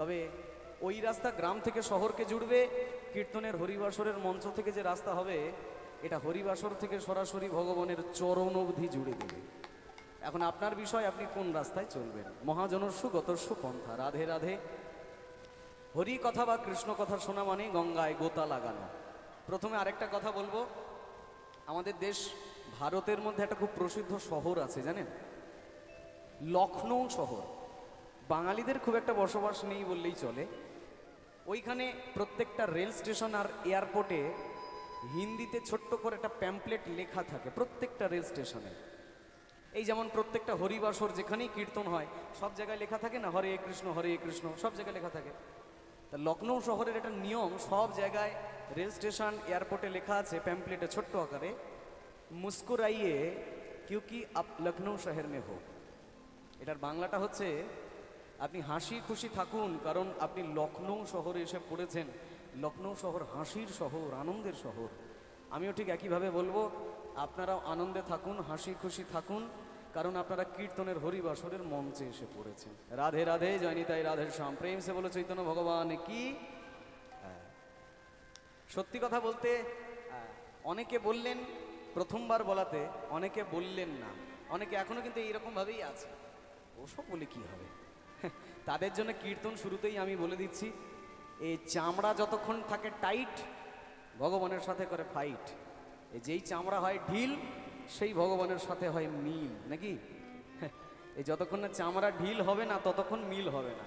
তবে ওই রাস্তা গ্রাম থেকে শহরকে জুড়বে, কীর্তনের হরিবাসরের মঞ্চ থেকে যে রাস্তা হবে এটা হরিবাসর থেকে সরাসরি ভগবানের চরণ অবধি জুড়ে দেবে। এখন আপনার বিষয়, আপনি কোন রাস্তায় চলবেন। মহাজনস্যু গতস্যু পন্থা। রাধে রাধে। হরি কথা বা কৃষ্ণ কথা শোনা মানে গঙ্গায় গোতা লাগানো। প্রথমে আরেকটা কথা বলবো, আমাদের দেশ ভারতের মধ্যে একটা খুব প্রসিদ্ধ শহর আছে জানেন, লখনৌ শহর। বাঙালিদের খুব একটা বসবাস নেই বললেই চলে। ওইখানে প্রত্যেকটা রেল স্টেশন আর এয়ারপোর্টে হিন্দিতে ছোট্ট করে একটা প্যাম্পলেট লেখা থাকে প্রত্যেকটা রেল স্টেশনে। এই যেমন প্রত্যেকটা হরিবাসর যেখানেই কীর্তন হয় সব জায়গায় লেখা থাকে না, হরে কৃষ্ণ, সব জায়গায় লেখা থাকে। তা লখনৌ শহরের একটা নিয়ম, সব জায়গায় রেল স্টেশন এয়ারপোর্টে লেখা আছে প্যাম্পলেটে ছোট্ট আকারে, মুস্কুরাইয়ে কিউকি আপ লখনৌ শহর মে হো। এটার বাংলাটা হচ্ছে, আপনি হাসি খুশি থাকুন কারণ আপনি লখনৌ শহরে এসে পড়েছেন। লখনৌ শহর হাসির শহর, আনন্দের শহর। আমিও ঠিক একইভাবে বলবো, আপনারাও আনন্দে থাকুন, হাসি খুশি থাকুন, কারণ আপনারা কীর্তনের হরিবাসরের মঞ্চে এসে পড়েছেন। রাধে রাধে, জয়নিতাই রাধে শ্যাম। প্রেম সে বলো চৈতন্য ভগবান কি। সত্যি কথা বলতে অনেকে বললেন প্রথমবার বলাতে, অনেকে বললেন না, অনেকে এখনো কিন্তু এইরকম ভাবেই আছে, ওসব বলে কি হবে। তাদের জন্য কীর্তন শুরুতেই আমি বলে দিচ্ছি, এই চামড়া যতক্ষণ থাকে টাইট ভগবানের সাথে করে ফাইট। এই যেই চামড়া হয় ঢিল সেই ভগবানের সাথে হয় মিল, নাকি? এই যতক্ষণ না চামড়া ঢিল হবে না ততক্ষণ মিল হবে না।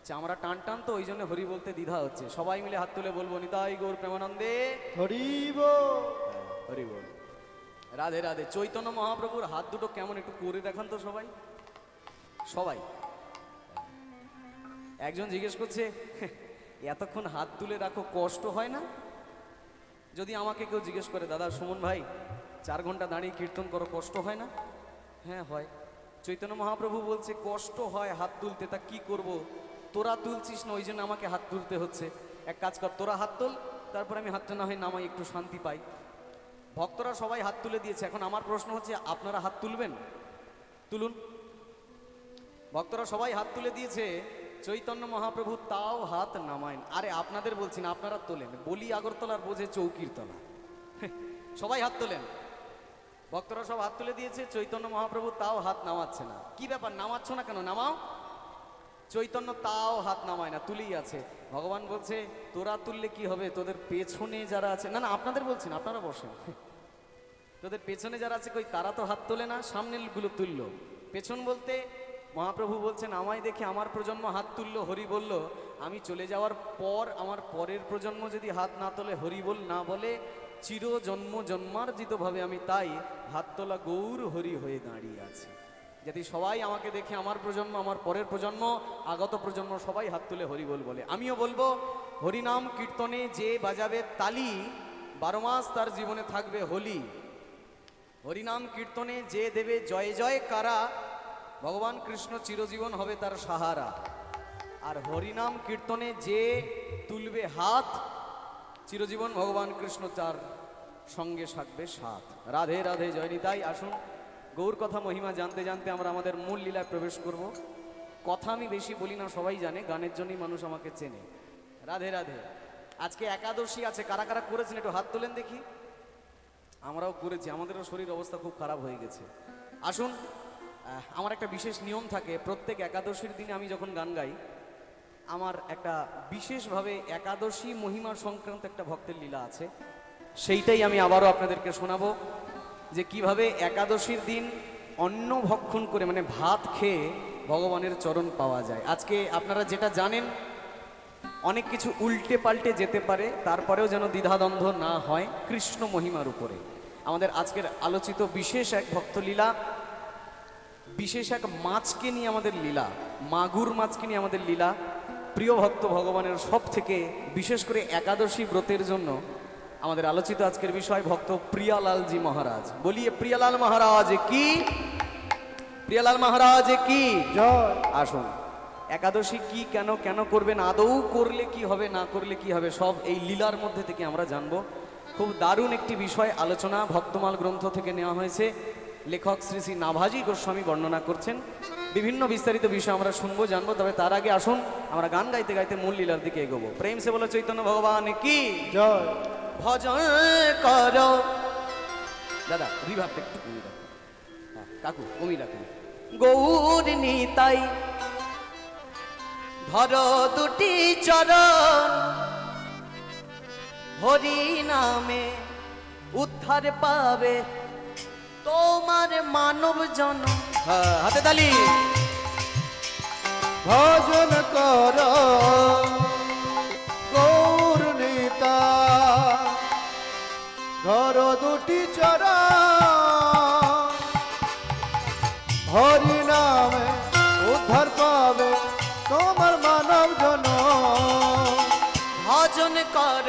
চামড়া টান টান তো, ওই জন্য হরি বলতে দ্বিধা হচ্ছে। সবাই মিলে হাত তুলে বলবো, নিতাই গৌর প্রেমানন্দে হরি বল। হরি বল। রাধে রাধে। চৈতন্য মহাপ্রভুর হাত দুটো কেমন একটু করে দেখান তো সবাই। সবাই। একজন জিজ্ঞেস করছে, এতক্ষণ হাত তুলে রাখো কষ্ট হয় না? যদি আমাকে কেউ জিজ্ঞেস করে, দাদা সুমন ভাই 4 ঘন্টা দাঁড়িয়ে কীর্তন করো, কষ্ট হয় না? হ্যাঁ হয়। চৈতন্য মহাপ্রভু বলছে কষ্ট হয় হাত তুলতে, তা কি করব? তোরা তুলছিস না ওই জন্য আমাকে হাত তুলতে হচ্ছে। এক কাজ কর, তোরা হাত তোল, তারপর আমি হাতটা না হয় নামাই, একটু শান্তি পাই। ভক্তরা সবাই হাত তুলে দিয়েছে। এখন আমার প্রশ্ন হচ্ছে, আপনারা হাত তুলবেন? তুলুন। ভক্তরা সবাই হাত তুলে দিয়েছে, চৈতন্য মহাপ্রভু তাও হাত নামায়েন। আরে আপনাদের বলছি না, আপনারা তোলেন। বলি আগরতলার বোঝে চৌকির তলা। সবাই হাত তোলেন। ভক্তরা সব হাত তুলে দিয়েছে, চৈতন্য মহাপ্রভু তাও হাত নামাচ্ছে না। কি ব্যাপার, নামাচ্ছ না কেন? নামাও। চৈতন্য তাও হাত নামায় না, তুলেই আছে। ভগবান বলছে, তোরা তুললে কি হবে, তোদের পেছনে যারা আছে, না না আপনাদের বলছি না, আপনারা বসেন। তোদের পেছনে যারা আছে কই, তারা তো হাত তোলে না, সামনের গুলো তুললো। পেছন বলতে মহাপ্রভু বলছেন, আমায় দেখে আমার প্রজন্ম হাত তুললো, হরি বলল। আমি চলে যাওয়ার পর আমার পরের প্রজন্ম যদি হাত না তোলে, হরি বল না বলে, চির জন্ম জন্মার্জিত ভাবে আমি তাই হাত তোলা গৌর হরি হয়ে দাঁড়িয়ে আছি। যদি সবাই আমাকে দেখে, আমার প্রজন্ম, আমার পরের প্রজন্ম, আগত প্রজন্ম সবাই হাত তুলে হরি বল বলে। আমিও বলবো, হরিনাম কীর্তনে যে বাজাবে তালি, 12 মাস তার জীবনে থাকবে হোলি। হরিনাম কীর্তনে যে দেবে জয় জয় কারা, ভগবান কৃষ্ণ চিরজীবন হবে তার সাহারা। আর হরিনাম কীর্তনে যে তুলবে হাত, চিরজীবন ভগবান কৃষ্ণ তার সঙ্গে থাকবে সাথ। রাধে রাধে, জয় নিতাই। আসুন গৌর কথা মহিমা জানতে জানতে আমরা আমাদের মূল লীলায় প্রবেশ করব। কথা আমি বেশি বলি না, সবাই জানে, গানের জন্যই মানুষ আমাকে চেনে। রাধে রাধে। আজকে একাদশী আছে, কারা কারা করেছেন একটু হাত তোলেন দেখি। আমরাও করেছি, আমাদেরও শরীর অবস্থা খুব খারাপ হয়ে গেছে। আসুন, আমার একটা বিশেষ নিয়ম থাকে, প্রত্যেক একাদশীর দিনে আমি যখন গান গাই, আমার একটা বিশেষভাবে একাদশী মহিমা সংক্রান্ত একটা ভক্তের লীলা আছে, সেইটাই আমি আবারও আপনাদেরকে শোনাবো, যে কিভাবে একাদশীর দিন অন্ন ভক্ষণ করে, মানে ভাত খেয়ে ভগবানের চরণ পাওয়া যায়। আজকে আপনারা যেটা জানেন, অনেক কিছু উল্টে পাল্টে যেতে পারে, তারপরেও যেন দ্বিধাদ্বন্দ্ব না হয় কৃষ্ণ মহিমার উপরে। আমাদের আজকের আলোচিত বিশেষ এক ভক্তলীলা, বিশেষ এক মাছকে নিয়ে আমাদের লীলা, মাগুর মাছকে নিয়ে আমাদের লীলা। প্রিয় ভক্ত ভগবানের সব থেকে, বিশেষ করে একাদশী ব্রতের জন্য আমাদের আলোচিত আজকের বিষয় ভক্ত প্রিয়ালালজি মহারাজ। বলিয়ে প্রিয়ালাল মহারাজ কি, প্রিয়ালাল মহারাজ কি জয়। আসুন, একাদশী কি, কেন কেন করবেন, আদৌ করলে কি হবে, না করলে কি হবে, সব এই লীলার মধ্যে থেকে আমরা জানবো। খুব দারুণ একটি বিষয় আলোচনা, ভক্তমাল গ্রন্থ থেকে নেওয়া হয়েছে। লেখক শ্রী শ্রী নাভাজি গোস্বামী বর্ণনা করছেন। বিভিন্ন বিস্তারিত বিষয় আমরা শুনবো, জানবো। তবে তার আগে আসুন আমরা গান গাইতে গাইতে মূল লীলার দিকে এগোবো। প্রেম সে বলো চৈতন্য ভগবান কি জয়। ভজন কর। দাদা রিভাবটা একটু কমিয়ে রাখুন। হ্যাঁ কাকু কমিয়ে রাখুন। গৌর নিতাই ধর দুটি চরণ, হরি নামে উদ্ধার পাবে তোমার মানব জনম। হাতে তালি। ভজন কর গৌর নিতা, ধর দুটি চরণ, হরি নামে উদ্ধার পাবে তোমার মানব জন। ভজন কর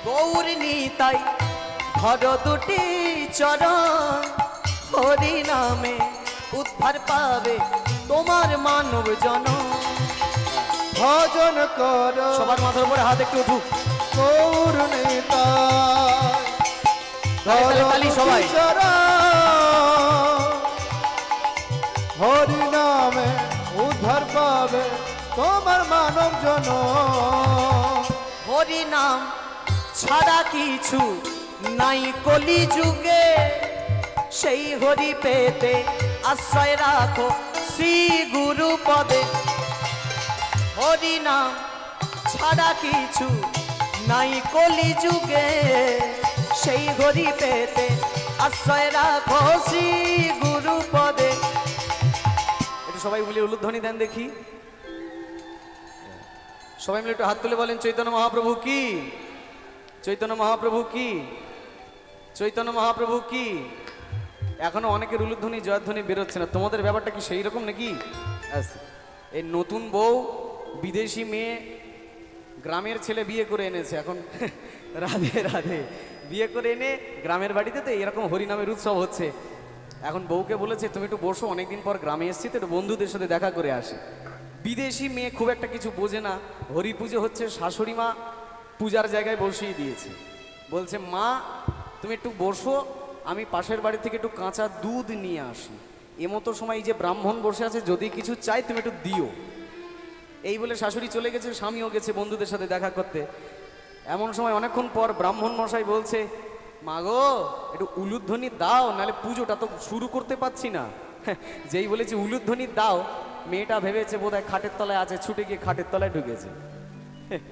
গৌর নিতাই ধর দুটি চরণ, হরি নামে উদ্ধার পাবে তোমার মানব জন। ভজন কর সবার মাথার উপরে হাত একটু উঠুক। গৌর নিতা, তালি, তালি, সবাই। হরি নামে উদ্ধার পাবে তোমার মানব জন। হরি নাম ছাড়া কিছু নাই কলি যুগে, সেই হরি পেতে আশ্রয় রাখো শ্রী গুরু পদে। হরি নাম ছাড়া কিছু নাই কলি যুগে, সেই হরি পেতে আশ্রয় রাখো শ্রী গুরু পদে। একটু সবাই মিলে উলুধ্বনি দেন দেখি। সবাই মিলে একটু হাত তুলে বলেন চৈতন্য মহাপ্রভু কি, চৈতন্য মহাপ্রভু কি, চৈতন্য মহাপ্রভু কি। এখনো অনেকের উলুধ্বনি জয়ধ্বনি বেরোচ্ছে না। তোমাদের ব্যাপারটা কি সেই রকম নাকি? এই নতুন বউ বিদেশি মেয়ে গ্রামের ছেলে বিয়ে করে এনেছে এখন। রাধে রাধে বিয়ে করে এনে গ্রামের বাড়িতে তো এরকম হরিনামের উৎসব হচ্ছে। এখন বউকে বলেছে তুমি একটু বসো, অনেকদিন পর গ্রামে এসেছি তো একটু বন্ধুদের সাথে দেখা করে আসি। বিদেশি মেয়ে খুব একটা কিছু বোঝে না। হরি পুজো হচ্ছে, শাশুড়ি মা পূজার জায়গায় বসিয়ে দিয়েছে। বলছে মা তুমি একটু বসো, আমি পাশের বাড়ি থেকে একটু কাঁচা দুধ নিয়ে আসি। এমতো সময় এই যে ব্রাহ্মণ বসে আছে, যদি কিছু চাই তুমি একটু দিও। এই বলে শাশুড়ি চলে গেছে, স্বামীও গেছে বন্ধুদের সাথে দেখা করতে। এমন সময় অনেকক্ষণ পর ব্রাহ্মণ মশাই বলছে মা গো একটু উলুধ্বনি দাও, নাহলে পুজোটা তো শুরু করতে পারছি না। যেই বলেছে উলুধ্বনি দাও, মেয়েটা ভেবেছে বোধহয় খাটের তলায় আছে, ছুটে গিয়ে খাটের তলায় ঢুকেছে।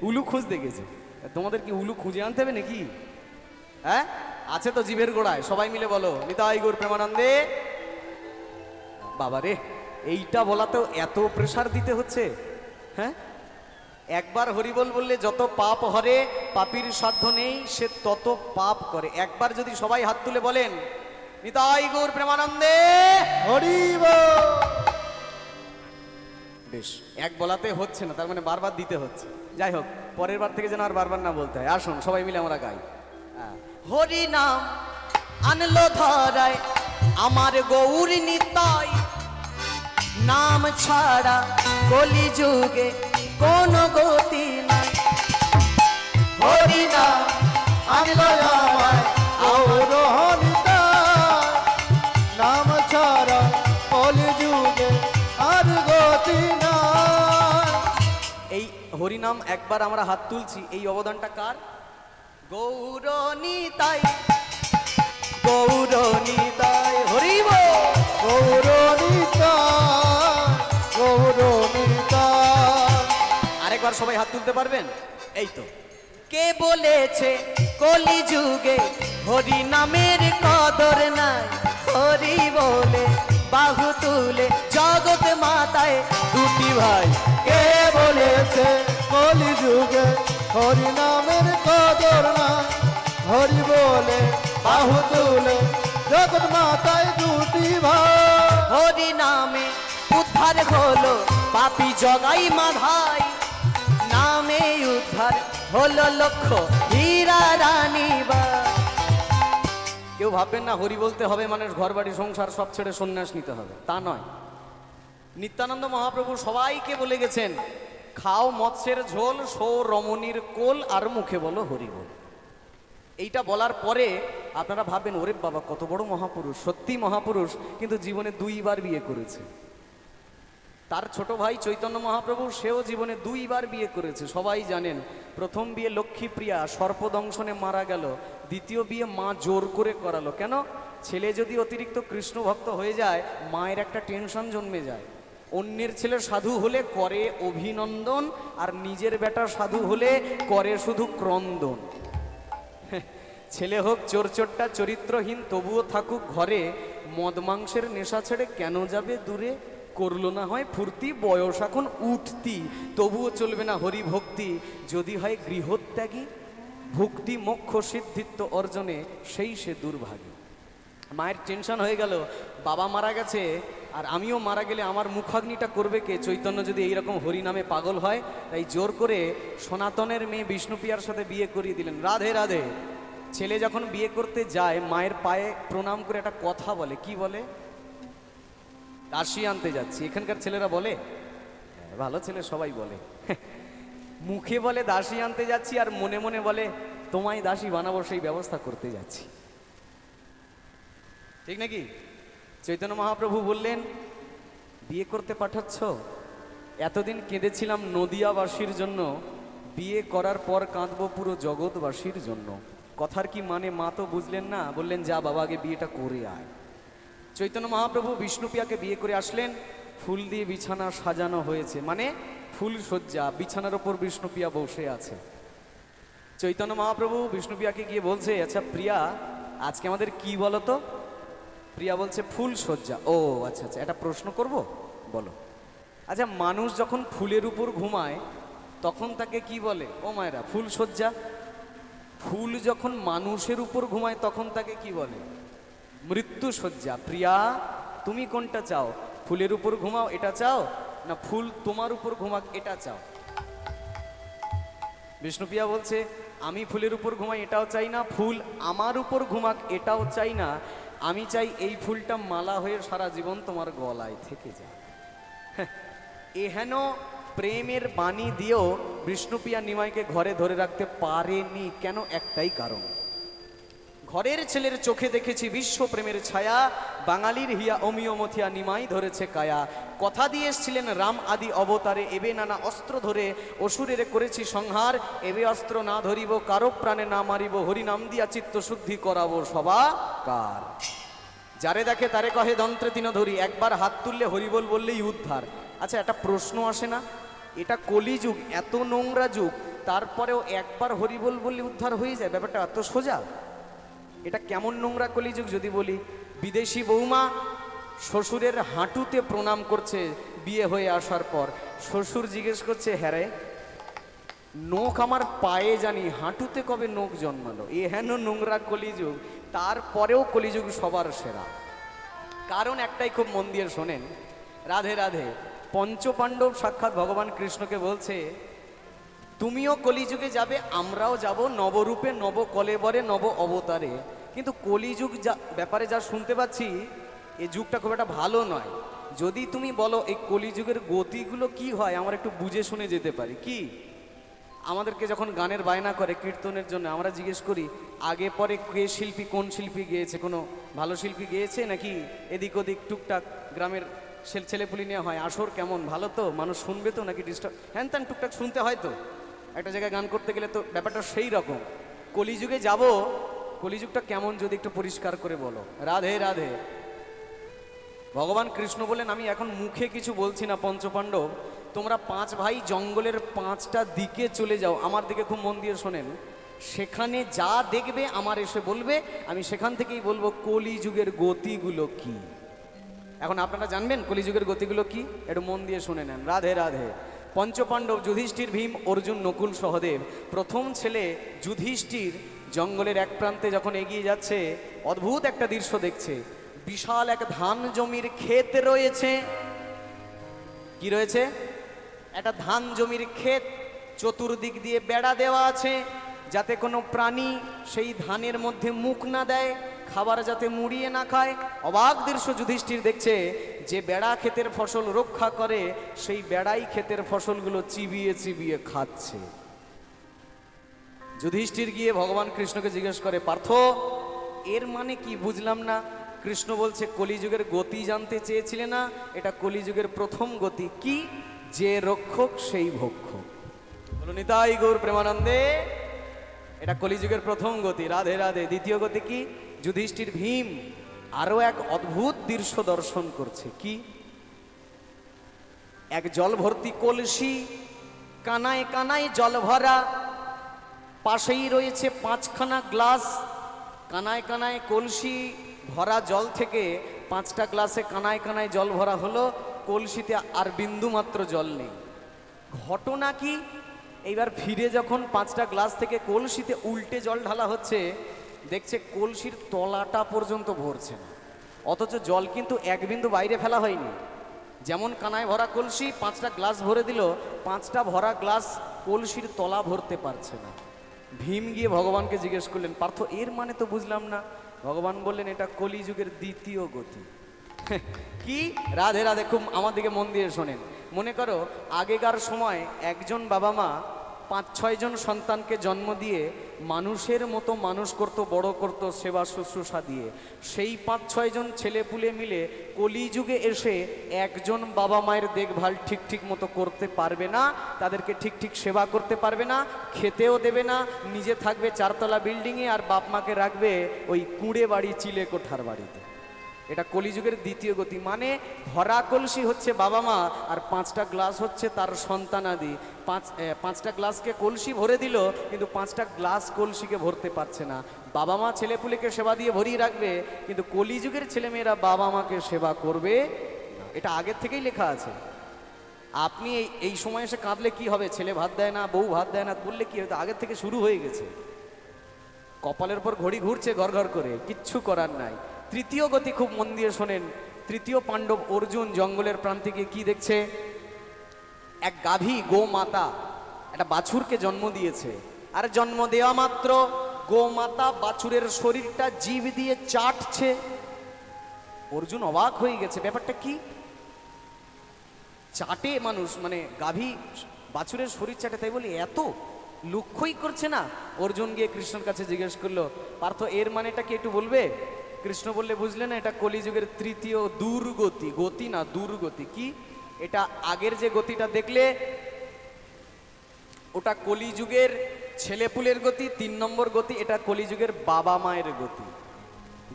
উলু খুঁজতে গেছে। তোমাদের কি উলু খুঁজে আনতে হবে নাকি? হ্যাঁ আছে তো জিভের গোড়ায়। সবাই মিলে বলো নিতাই গৌর প্রেমানন্দে। বাবা রে, এইটা বলাতেও এত প্রেসার দিতে হচ্ছে। হ্যাঁ একবার হরিবল বললে যত পাপ হরে, পাপীর সাধ্য নেই সে তত পাপ করে। একবার যদি সবাই হাত তুলে বলেন নিতাই গৌর প্রেমানন্দে, হরি বল। বেশ, এক বলাতে হচ্ছে না, তার মানে বারবার দিতে হচ্ছে। যাই হোক, পরের বার থেকে যেন আর বারবার না বলতে হয়। আসুন সবাই মিলে আমরা গাই। হরি নাম আনলো ধরায় আমার গৌর নিতাই, নাম ছাড়া কলি যুগে কোন গতি নাই। হরি নাম আনলো আমায় গৌর নিতাই, নাম ছাড়া কলি যুগে আর গতি নাই। এই হরিনাম একবার আমরা হাত তুলছি, এই অবদানটা কার? গৌর নিতাই, গৌর নিতাই, হরি বল। গৌর নিতাই, গৌর নিতাই। আরেকবার সবাই হাত তুলতে পারবেন? এই তো। কে বলেছে কলি যুগে হরি নামের কদর নাই? হরি বলে বাহু তুলে জগৎ মাতায় দুটি ভাই। কে বলেছে কলি যুগে হরি নামের কদর নাই? হরি বলে বাহু তুলে জগৎ মাতায় দুটি ভাই। হরি নামে উদ্ধার হলো পাপী জগাই মাধাই, নামে উদ্ধার হলো লক্ষ হীরা রানী বা। কেউ ভাববেন না হরি বলতে হবে মানে ঘর বাড়ি সংসার সব ছেড়ে সন্ন্যাস নিতে হবে, তা নয়। নিত্যানন্দ মহাপ্রভু সবাইকে বলে গেছেন খাও মৎস্যের ঝোল, শো রমণীর কোল, আর মুখে বলো হরি বল। এইটা বলার পরে আপনারা ভাববেন ওরে বাবা কত বড় মহাপুরুষ, সত্যি মহাপুরুষ, কিন্তু জীবনে 2বার বিয়ে করেছে। তার ছোট ভাই চৈতন্য মহাপ্রভু, সেও জীবনে 2বার বিয়ে করেছে। সবাই জানেন, প্রথম বিয়ে লক্ষ্মীপ্রিয়া সর্পদংশনে মারা গেল, দ্বিতীয় বিয়ে মা জোর করে করালো। কেন? ছেলে যদি অতিরিক্ত কৃষ্ণ ভক্ত হয়ে যায়, মায়ের একটা টেনশন জন্মে যায়। অন্যের ছেলে সাধু হলে করে অভিনন্দন, আর নিজের বেটা সাধু হলে করে শুধু ক্রন্দন। ছেলে হোক চোরচোরটা চরিত্রহীন, তবুও থাকুক ঘরে, মদ মাংসের নেশা ছেড়ে কেন যাবে দূরে? করলো না হয় ফুর্তি, বয়স এখন উঠতি, তবুও চলবে না হরি ভক্তি। যদি হয় গৃহত্যাগী, ভক্তি মোক্ষ সিদ্ধিত্ব অর্জনে সেই সে দুর্ভাগী। মায়ের টেনশন হয়ে গেল, বাবা মারা গেছে আর আমিও মারা গেলে আমার মুখাগ্নিটা করবে কে? চৈতন্য যদি এইরকম হরি নামে পাগল হয়, তাই জোর করে সনাতনের মেয়ে বিষ্ণুপ্রিয়ার সাথে বিয়ে করিয়ে দিলেন। রাধে রাধে। ছেলে যখন বিয়ে করতে যায়, মায়ের পায়ে প্রণাম করে একটা কথা বলে। কি বলে? দাসী আনতে যাচ্ছি। এখানকার ছেলেরা বলে? ভালো ছেলে সবাই বলে। মুখে বলে দাসী আনতে যাচ্ছি, আর মনে মনে বলে তোমায় দাসী বানাবো, সেই ব্যবস্থা করতে যাচ্ছি। ঠিক নাকি? চৈতন্য মহাপ্রভু বললেন, বিয়ে করতে পাঠাচ্ছ? এতদিন কেঁদেছিলাম নদিয়াবাসীর জন্য, বিয়ে করার পর কাঁদবো পুরো জগৎবাসীর জন্য। কথার কি মানে মা তো বুঝলেন না, বললেন যা বাবা আগে বিয়েটা করে আয়। চৈতন্য মহাপ্রভু বিষ্ণুপ্রিয়াকে বিয়ে করে আসলেন। ফুল দিয়ে বিছানা সাজানো হয়েছে, মানে ফুল সজ্জা, বিছানার ওপর বিষ্ণুপ্রিয়া বসে আছে। চৈতন্য মহাপ্রভু বিষ্ণুপ্রিয়াকে গিয়ে বলছে, আচ্ছা প্রিয়া, আজকে আমাদের কি বলো তো? প্রিয়া বলছে ফুল সজ্জা। ও আচ্ছা আচ্ছা, একটা প্রশ্ন করব, বলো। আচ্ছা, মানুষ যখন ফুলের উপর ঘুমায় তখন তাকে কি বলে? ও মায়েরা, ফুল সজ্জা। ফুল যখন মানুষের উপর ঘুমায় তখন তাকে কি বলে? মৃত্যু সজ্জা। প্রিয়া, তুমি কোনটা চাও? ফুলের উপর ঘুমাও এটা চাও, না ফুল তোমার উপর ঘুমাক এটা চাও? বিষ্ণুপ্রিয়া বলছে, আমি ফুলের উপর ঘুমাই এটাও চাই না, ফুল আমার উপর ঘুমাক এটাও চাই না, আমি চাই এই ফুলটা মালা হয়ে সারা জীবন তোমার গলায় থেকে যায়। এহেন প্রেমের বাণী দিয়েও বিষ্ণুপ্রিয়া নিমাইকে ঘরে ধরে রাখতে পারেনি। কেন? একটাই কারণ, ঘরের ছেলের চোখে দেখেছি বিশ্ব প্রেমের ছায়া, বাঙালির হিয়া অমিয় মথিয়া নিমাই ধরেছে কায়া। কথা দিয়ে এসছিলেন রাম আদি অবতারে, এবে নানা অস্ত্র ধরে অসুরের করেছি সংহার, এবে অস্ত্র না ধরিব কারো প্রাণে না মারিব, হরি নাম দিয়া চিত্ত শুদ্ধি করাবো সবাকার। যারে দেখে তারে কহে দন্ত্রে তিন ধরি, একবার হাত তুললে হরিবল বললেই উদ্ধার। আচ্ছা, একটা প্রশ্ন আসে না, এটা কলিযুগ, এত নোংরা যুগ, তারপরেও একবার হরিবল বললে উদ্ধার হয়ে যায়? ব্যাপারটা এত সোজা? এটা কেমন নোংরা কলিযুগ যদি বলি। বিদেশি বৌমা শ্বশুরের হাঁটুতে প্রণাম করছে বিয়ে হয়ে আসার পর। শ্বশুর জিজ্ঞেস করছে, হ্যাঁ রে, নোখ আমার পায়ে জানি, হাঁটুতে কবে নোখ জন্মালো? এ হেন নোংরা কলিযুগ, তারপরেও কলিযুগ সবার সেরা। কারণ একটাই, খুব মন দিয়ে শোনেন। রাধে রাধে। পঞ্চপাণ্ডব সাক্ষাৎ ভগবান কৃষ্ণকে বলছে, তুমিও কলিযুগে যাবে, আমরাও যাব, নবরূপে নব কলেবরে নব অবতারে। কিন্তু কলিযুগ যা ব্যাপারে যা শুনতে পাচ্ছি, এই যুগটা খুব একটা ভালো নয়। যদি তুমি বলো এই কলিযুগের গতিগুলো কি হয়, আমরা একটু বুঝে শুনে যেতে পারি। কি? আমাদেরকে যখন গানের বায়না করে কীর্তনের জন্য, আমরা জিজ্ঞেস করি আগে পরে কে শিল্পী, কোন শিল্পী গেয়েছে, কোনো ভালো শিল্পী গেয়েছে নাকি এদিক ওদিক টুকটাক গ্রামের ছেলেপুলি নেওয়া হয়, আসর কেমন, ভালো তো, মানুষ শুনবে তো, নাকি ডিস্টার্ব, হ্যান ত্যান টুকটাক শুনতে হয় তো। একটা জায়গায় গান করতে গেলে তো ব্যাপারটা সেই রকম। কলিযুগে যাব, কলিযুগটা কেমন যদি একটু পরিষ্কার করে বলো। রাধে রাধে। ভগবান কৃষ্ণ বলেন, আমি এখন মুখে কিছু বলছি না পঞ্চপাণ্ডব, তোমরা 5 ভাই জঙ্গলের 5টা দিকে চলে যাও, আমার দিকে খুব মন দিয়ে শোনেন। সেখানে যা দেখবে আমার এসে বলবে, আমি সেখান থেকেই বলবো কলিযুগের গতিগুলো কি। এখন আপনারা জানবেন কলিযুগের গতিগুলো কি, একটু মন দিয়ে শুনে নেন। রাধে রাধে। পঞ্চপাণ্ডব যুধিষ্ঠির, ভীম, অর্জুন, নকুল, সহদেব। প্রথম ছেলে যুধিষ্ঠির জঙ্গলের এক প্রান্তে যখন এগিয়ে যাচ্ছে, অদ্ভুত একটা দৃশ্য দেখছে। বিশাল এক ধান জমির ক্ষেত রয়েছে। কি রয়েছে? একটা ধান জমির ক্ষেত, চতুর্দিক দিয়ে বেড়া দেওয়া আছে, যাতে কোনো প্রাণী সেই ধানের মধ্যে মুখ না দেয়, খাবার যাতে মুড়িয়ে না খায়। অবাক দৃশ্য যুধিষ্ঠির দেখছে, যে বেড়া ক্ষেতের ফসল রক্ষা করে, সেই বেড়াই ক্ষেতের ফসলগুলো চিবিয়ে চিবিয়ে খাচ্ছে। যুধিষ্ঠির গিয়ে ভগবান কৃষ্ণকে জিজ্ঞেস করে, পার্থ এর মানে কি বুঝলাম না। কৃষ্ণ বলছে, কলিযুগের গতি জানতে চেয়েছিলে না, এটা কলিযুগের প্রথম গতি। কি? যে রক্ষক সেই ভক্ষক। বলো নিতাই গৌর প্রেমানন্দে। এটা কলিযুগের প্রথম গতি। রাধে রাধে। দ্বিতীয় গতি কি? যুধিষ্ঠির ভীম আরো এক অদ্ভুত দৃশ্য দর্শন করছে। কি? এক জল ভর্তি কলসি, কানায় কানায় জল ভরা, পাশেই রয়েছে 5খানা গ্লাস। কানায় কানায় কলসি ভরা জল থেকে 5টা গ্লাসে কানায় কানায় জল ভরা হলো, কলসিতে আর বিন্দু মাত্র জল নেই। ঘটনা কি? এইবার ফিরে যখন 5টা গ্লাস থেকে কলসিতে উল্টে জল ঢালা হচ্ছে, দেখছে কলসির তলাটা পর্যন্ত ভরছে না, অথচ জল কিন্তু এক বিন্দু বাইরে ফেলা হয়নি। যেমন কানায় ভরা কলসি, 5টা গ্লাস ভরে দিল, 5টা ভরা গ্লাস কলসির তলা ভরতে পারছে না। ভীম গিয়ে ভগবানকে জিজ্ঞেস করলেন, পার্থ এর মানে তো বুঝলাম না। ভগবান বললেন, এটা কলিযুগের দ্বিতীয় গতি। কি? রাধে রাধে। খুব আমার দিকে মন দিয়ে শোনেন। মনে করো আগেকার সময় একজন বাবা মা 5-6 জন সন্তানকে জন্ম দিয়ে মানুষের মতো মানুষ করত, বড় করত সেবা শুশ্রূষা দিয়ে। সেই 5-6 জন ছেলে পুলে মিলে কলিযুগে এসে একজন বাবা মায়ের দেখভাল ঠিক ঠিক মতো করতে পারবে না, তাদেরকে ঠিক ঠিক সেবা করতে পারবে না, খেতেও দেবে না, নিজে থাকবে 4তলা বিল্ডিংয়ে আর বাপ মাকে রাখবে ওই কুঁড়ে বাড়ি চিলে কোঠার বাড়িতে। এটা কলিযুগের দ্বিতীয় গতি। মানে ভরা কলসি হচ্ছে বাবা মা, আর 5টা গ্লাস হচ্ছে তার সন্তানাদি। 5টা গ্লাসকে কলসি ভরে দিল, কিন্তু 5টা গ্লাস কলসিকে ভরতে পারছে না। বাবা মা ছেলেপুলেকে সেবা দিয়ে ভরিয়ে রাখবে, কিন্তু কলিযুগের ছেলেমেয়েরা বাবা মাকে সেবা করবে না। এটা আগের থেকেই লেখা আছে। আপনি এই সময় এসে কাঁদলে কি হবে? ছেলে ভাত দেয় না, বউ ভাত দেয় না, বললে কি হবে? আগের থেকে শুরু হয়ে গেছে। কপালের পর ঘড়ি ঘুরছে ঘর ঘর করে, কিচ্ছু করার নাই। তৃতীয় গতি, খুব মন দিয়ে শোনেন। তৃতীয় পাণ্ডব অর্জুন জঙ্গলের প্রান্তে গিয়ে কি দেখছে? এক গাভী গোমাতা একটা বাছুরকে জন্ম দিয়েছে, আর জন্ম দেওয়া মাত্র গোমাতা বাছুরের শরীরটা জিভ দিয়ে চাটছে। অর্জুন অবাক হয়ে গেছে, ব্যাপারটা কি? চাটে মানুষ, মানে গাভী বাছুরের শরীর চাটে, তাই বলি এত লক্ষ্যই করছে না। অর্জুন গিয়ে কৃষ্ণের কাছে জিজ্ঞেস করলো, পার্থ এর মানেটা কি একটু বলবে? কৃষ্ণ বললে, বুঝলে না, এটা কলিযুগের তৃতীয় দুর্গতি। গতি না, দুর্গতি। কি? এটা আগের যে গতিটা দেখলে ওটা কলিযুগের ছেলেপুলের গতি, 3 নম্বর গতি। এটা কলিযুগের বাবা মায়ের গতি।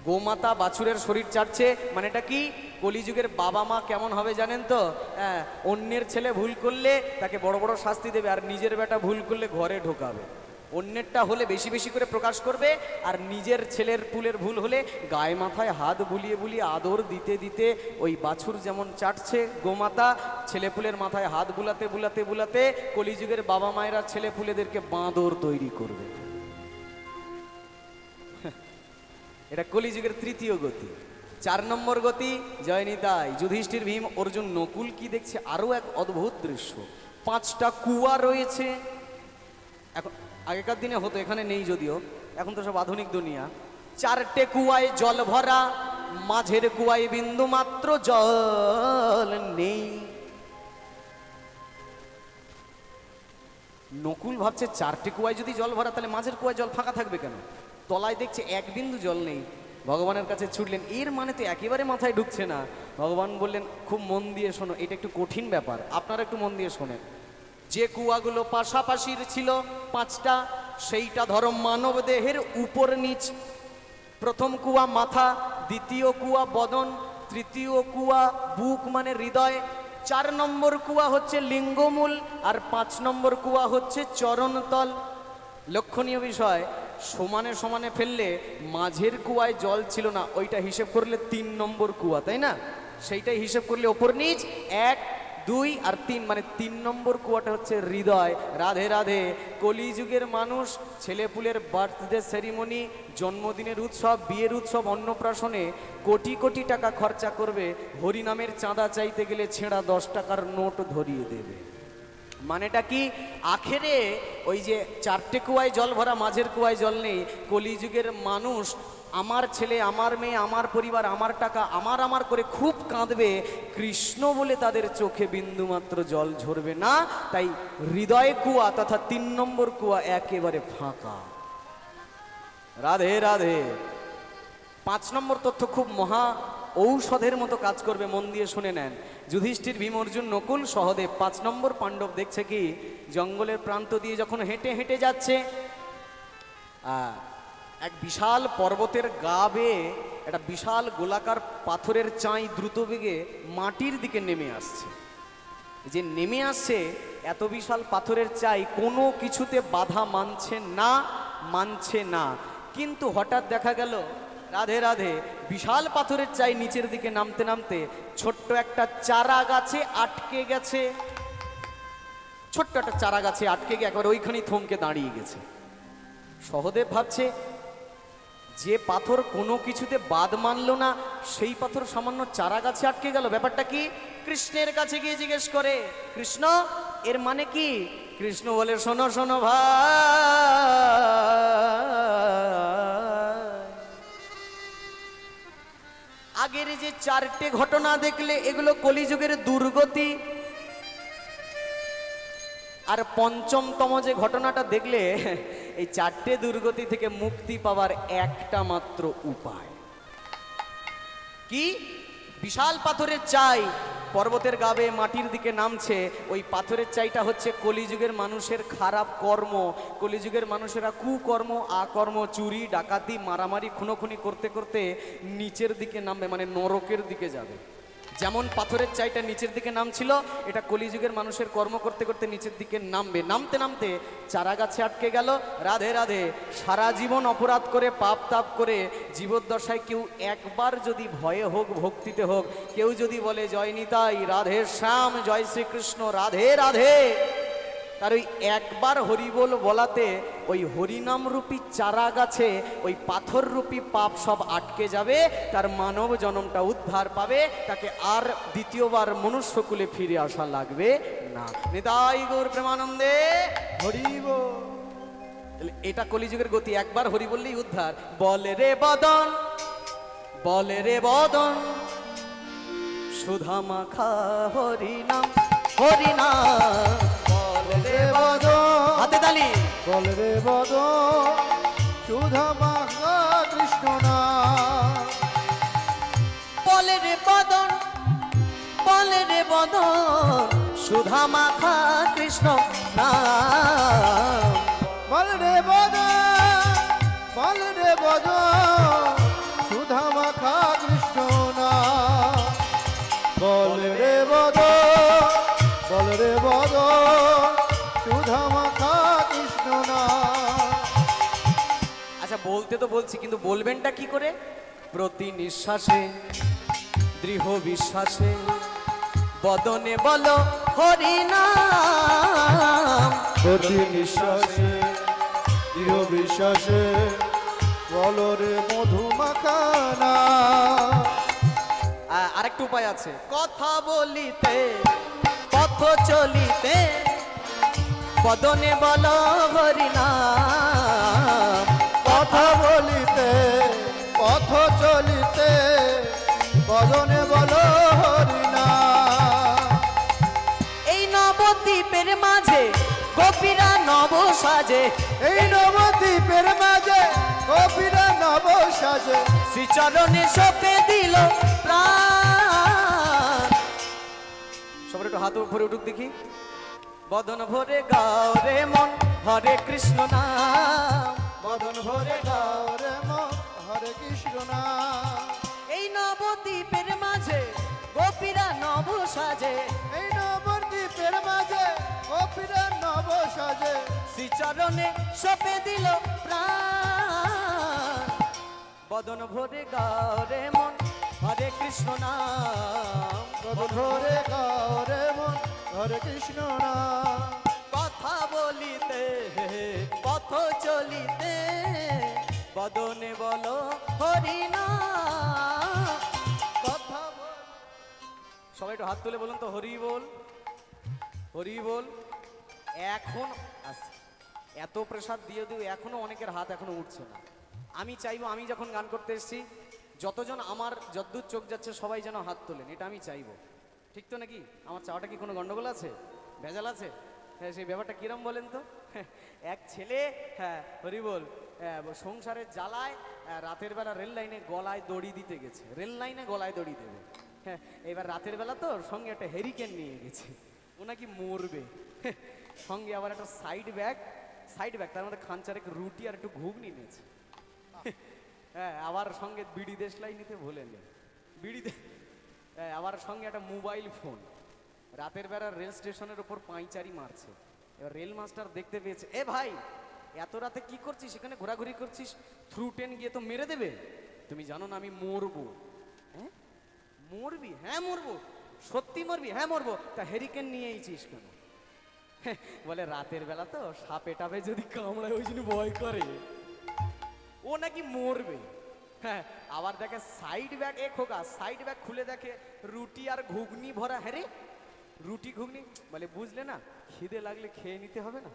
গোমাতা বাছুরের শরীর চাটছে, মানে এটা কি? কলিযুগের বাবা মা কেমন হবে জানেন তো? হ্যাঁ, অন্যের ছেলে ভুল করলে তাকে বড় বড় শাস্তি দেবে, আর নিজের বেটা ভুল করলে ঘরে ঢোকাবে। অন্যেরটা হলে বেশি বেশি করে প্রকাশ করবে, আর নিজের ছেলের পুলের ভুল হলে গায়ে মাথায় হাত বুলিয়ে বুলিয়ে আদর দিতে দিতে ওই বাছুর যেমন চাটছে গোমাতা, ছেলেপুলের মাথায় হাত বুলাতে বুলাতে বুলাতে কলিযুগের বাবা মায়েরা ছেলেপুলেদেরকে বাঁদর তৈরি করবে। এটা কলিযুগের তৃতীয় গতি। 4 নম্বর গতি, জয় নিতাই। যুধিষ্ঠির ভীম অর্জুন নকুল কি দেখছে? আরো এক অদ্ভুত দৃশ্য। 5টা কুয়া রয়েছে। এখন আগেকার দিনে হতো, এখানে নেই যদিও, এখন তো সব আধুনিক দুনিয়া। 4টে কুয়ায় জল ভরা, মাঝের কুয়ায় বিন্দু মাত্র জল নেই। নকুল ভাবছে 4টে কুয়ায় যদি জল ভরা, তাহলে মাঝের কুয়ায় জল ফাঁকা থাকবে কেন? তলায় দেখছে এক বিন্দু জল নেই। ভগবানের কাছে ছুটলেন, এর মানে তো একেবারে মাথায় ঢুকছে না। ভগবান বললেন, খুব মন দিয়ে শোনো, এটা একটু কঠিন ব্যাপার, আপনারা একটু মন দিয়ে শোনেন। যে কুয়াগুলো পাশাপাশি ছিল 5টা, সেইটা ধরো মানব দেহের উপর নিচ। প্রথম কুয়া মাথা, দ্বিতীয় কুয়া বদন, তৃতীয় কুয়া বুক মানে হৃদয়, 4 নম্বর কুয়া হচ্ছে লিঙ্গমূল, আর 5 নম্বর কুয়া হচ্ছে চরণতল। লক্ষণীয় বিষয়, সমানে সমানে ফেললে মাঝের কুয়ায় জল ছিল না, ওইটা হিসেব করলে 3 নম্বর কুয়া, তাই না? সেইটাই হিসেব করলে ওপর নিচ 1, 2 আর 3, মানে 3 নম্বর কুয়াটা হচ্ছে হৃদয়। রাধে রাধে। কলিযুগের মানুষ ছেলেপুলের বার্থডে সেরিমনি, জন্মদিনের উৎসব, বিয়ের উৎসব, অন্নপ্রাশনে কোটি কোটি টাকা খরচা করবে, হরিনামের চাঁদা চাইতে গেলে ছেঁড়া 10 টাকার নোট ধরিয়ে দেবে। মানেটা কি? আখেরে ওই যে 4টে কুয়ায় জল ভরা, মাঝের কুয়ায় জল নেই, কলিযুগের মানুষ আমার ছেলে, আমার মেয়ে, আমার পরিবার, আমার টাকা, আমার আমার করে খুব কাঁদবে, কৃষ্ণ বলে তাদের চোখে বিন্দুমাত্র জল ঝরবে না। তাই হৃদয় কুয়া তথা 3 নম্বর কুয়া একেবারে ফাঁকা। রাধে রাধে। 5 নম্বর তথ্য খুব মহা ঔষধের মতো কাজ করবে, মন দিয়ে শুনে নেন। যুধিষ্ঠির, ভীম, অর্জুন, নকুল, সহদেব, 5 নম্বর পাণ্ডব দেখছে কি জঙ্গলের প্রান্ত দিয়ে যখন হেঁটে হেঁটে যাচ্ছে, এক বিশাল পর্বতের গা বেয়ে একটা বিশাল গোলাকার পাথরের চাই দ্রুত বেগে মাটির দিকে নেমে আসছে। যে নেমে আসছে এত বিশাল পাথরের চাই কোনো কিছুতে বাধা মানছে না। কিন্তু হঠাৎ দেখা গেল, রাধে রাধে, বিশাল পাথরের চাই নিচের দিকে নামতে নামতে ছোট্ট একটা চারা গাছে আটকে গেছে। ছোট্ট একটা চারা গাছে আটকে গিয়ে একবার ওইখানেই থমকে দাঁড়িয়ে গেছে। সহদেব ভাবছে, যে পাথর কোনো কিছুতে বাদ মানলো না, সেই পাথর সামান্য চারা গাছে আটকে গেল, ব্যাপারটা কি? কৃষ্ণের কাছে গিয়ে জিজ্ঞেস করে, কৃষ্ণ এর মানে কি? কৃষ্ণ বলে, শোনো শোনো ভাই, আগের যে 4টে ঘটনা দেখলে এগুলো কলিযুগের দুর্গতি, আর 5মতম যে ঘটনাটা দেখলে এই 4টে দুর্গতি থেকে মুক্তি পাওয়ার একটা মাত্র উপায় কি? বিশাল পাথরের চাই পর্বতের গাবে মাটির দিকে নামছে, ওই পাথরের চাইটা হচ্ছে কলিযুগের মানুষের খারাপ কর্ম। কলিযুগের মানুষেরা কুকর্ম, আকর্ম, চুরি, ডাকাতি, মারামারি, খুনোখুনি করতে করতে নিচের দিকে নামবে, মানে নরকের দিকে যাবে। যেমন পাথরের চাইটা নিচের দিকে নামছিল, এটা কলিযুগের মানুষের কর্ম করতে করতে নিচের দিকে নামবে। নামতে নামতে চারা গাছে আটকে গেল। রাধে রাধে। সারা জীবন অপরাধ করে, পাপ তাপ করে জীবদ্দশায় কেউ একবার যদি ভয়ে হোক, ভক্তিতে হোক, কেউ যদি বলে জয় নিতাই, রাধে শ্যাম, জয় শ্রীকৃষ্ণ, রাধে রাধে, তার ওই একবার হরিবোল বলাতে ওই হরিনাম রূপী চারা গাছে ওই পাথর রূপী পাপ সব আটকে যাবে, তার মানব জন্মটা উদ্ধার পাবে, তাকে আর দ্বিতীয়বার মনুষ্যকুলে ফিরে আসা লাগবে না। নিতাই গৌর প্রেমানন্দে হরিব। এটা কলিযুগের গতি, একবার হরি বললেই উদ্ধার। বলে রে বদন, বলে রে বদন, সুধা মাখা হরিনাম, হরিনাম, রে বদন, হাতে তালি, বল রে বদন, সুধা মাখা কৃষ্ণ নাম। বলে রে বদন, বলে রে বদন, সুধা মাখা কৃষ্ণ নাম। বল রে বদন, বল রে বদন, সুধা মাখা কৃষ্ণ নাম। বল রে বদন, বল রে বদন, সুধা মাখা কৃষ্ণ নাম। আচ্ছা বলতে তো বলছি, কিন্তু বলবেনটা কি করে? প্রতি নিঃশ্বাসে, দৃঢ় বিশ্বাসে, বদনে বলো হরিনাম। প্রতি নিঃশ্বাসে, দৃঢ় বিশ্বাসে, বল রে মধুমাখা নাম। আরেকটা উপায় আছে, কথা বলিতে, পথ চলিতে, বদনে বলো হরিনাম। কথা বলিতে, পথ চলিতে, বদনে বলো হরিনাম। এই নবদ্বীপের মাঝে গোপীরা নব সাজে, এই নবদ্বীপের মাঝে গোপীরা নব সাজে, শ্রীচরণে সপে দিল প্রাণ। সবার একটু হাত উপরে উঠুক দেখি। বদন ভরে গাও রে মন, হরে কৃষ্ণ নাম। বদন ভরে গাও রে মন, হরে কৃষ্ণ নাম। এই নবদ্বীপের মাঝে গোপীরা নব সাজে, এই নবদ্বীপের মাঝে গোপীরা নব সাজে, শ্রীচরণে সপে দিল প্রাণ। বদন ভরে গাও রে মন, হরে কৃষ্ণ নাম। বদন ভরে গাও রে মন, হরে কৃষ্ণ নাম। কথা বলিতে, পথ চলিতে, বদনে বলো হরিনাম। কথা বল। সবাই একটু হাত তুলে বলুন তো, হরি বল, হরি বল। এখন এত প্রসাদ দিয়ে দিও, এখনো অনেকের হাত এখনো উঠছে না। আমি চাইবো আমি যখন গান করতে এসেছি যতজন আমার যদ্দূর চোখ যাচ্ছে সবাই যেন হাত তোলেন, এটা আমি চাইবো। ঠিক তো নাকি? আমার চাওয়াটা কি কোনো গন্ডগোল আছে, ভেজাল আছে? হ্যাঁ, সেই ব্যাপারটা কিরম বলেন তো। এক ছেলে, হ্যাঁ হরি বল, সংসারের জ্বালায় রাতের বেলা রেল লাইনে গলায় দড়ি দিতে গেছে, রেল লাইনে গলায় দড়ি দেবে। হ্যাঁ, এবার রাতের বেলা তো সঙ্গে একটা হেরিকেন নিয়ে গেছে, ও নাকি মরবে। সঙ্গে আবার একটা সাইড ব্যাগ, তার মধ্যে খানচারেক রুটি আর একটু ঘুগনি নিয়েছে। হ্যাঁ, আবার সঙ্গে বিড়ি দেশলাই নিতে ভোলেনি, হ্যাঁ, আবার সঙ্গে একটা মোবাইল ফোন। রাতের বেলা রেল স্টেশনের ওপর পাঁইচারি মারছে। এবার রেল মাস্টার দেখতে পেয়েছে, এ ভাই এত রাতে কি করছিস এখানে ঘোরাঘুরি করছিস, থ্রু ট্রেন গিয়ে তো মেরে দেবে, তুমি জানো না আমি মরবো। হ্যাঁ মরবি? হ্যাঁ মরবো। সত্যি মরবি? হ্যাঁ মরবো। তা হেরিকেন নিয়ে এইছিস কেন? বলে রাতের বেলা তো সাপে টাপে যদি কামড়ায় ওই জন্য ভয় করে, ও নাকি মরবে। হ্যাঁ, আবার দেখে সাইড ব্যাগ, এ খোকা সাইড ব্যাগ খুলে দেখে রুটি আর ঘুগনি ভরা। হ্যাঁ রে, রুটি ঘুগনি, বলে বুঝলে না খিদে লাগলে খেয়ে নিতে হবে না,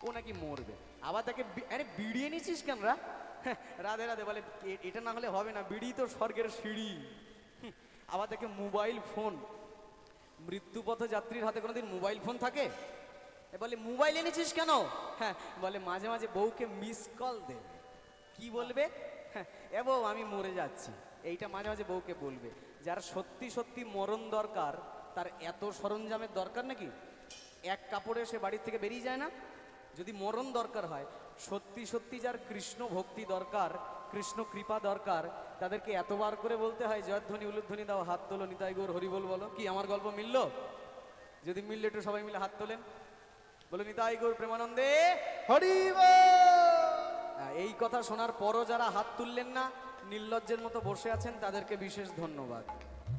ও নাকি মরবে। আবার দেখে আরে বিড়ি এনেছিস কেন রা? রাধে রাধে, বলে এটা না হলে হবে না, বিড়ি তো স্বর্গের সিঁড়ি। আবার দেখে মোবাইল ফোন, মৃত্যুপথ যাত্রীর হাতে কোনোদিন মোবাইল ফোন থাকে? বলে মোবাইল এনেছিস কেন? হ্যাঁ, বলে মাঝে মাঝে বউকে মিস কল দেবে। কি বলবে? হ্যাঁ, এ বউ আমি মরে যাচ্ছি, এইটা মাঝে মাঝে বউকে বলবে। যার সত্যি সত্যি মরণ দরকার তার এত সরঞ্জামের দরকার নাকি? এক কাপড়ে সে বাড়ির থেকে বেরিয়ে যায় না। যদি মরণ দরকার হয়, সত্যি সত্যি যার কৃষ্ণ ভক্তি দরকার, কৃষ্ণ কৃপা দরকার, তাদেরকে এতবার করে বলতে হয় জয়ধ্বনি উলুধ্বনি দাও, হাত তোলো, নিতাই গৌর হরিবোল বলো। কি আমার গল্প মিলল? যদি মিললে একটু সবাই মিলে হাত তোলেন, বলো নিতাই গৌর প্রেমানন্দে হরি বল। এই কথা শোনার পরও যারা হাত তুললেন না, নির্লজ্জের মতো বসে আছেন, তাদেরকে বিশেষ ধন্যবাদ।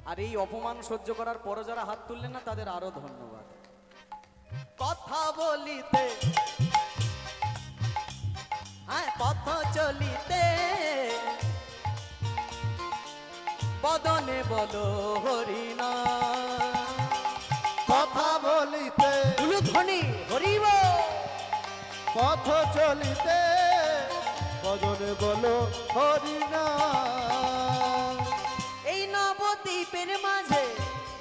আর এই অপমান সহ্য করার পরও যারা হাত তুললেন না, তাদের আরো ধন্যবাদ। কথা বলিতে, হ্যাঁ পথ চলিতে, বদনে বলো হরিনা, কথা বলিতে উলুধ্বনি হরিব, পথ চলিতে বদনে বলো হরিনাম। এই নবদ্বীপের মাঝে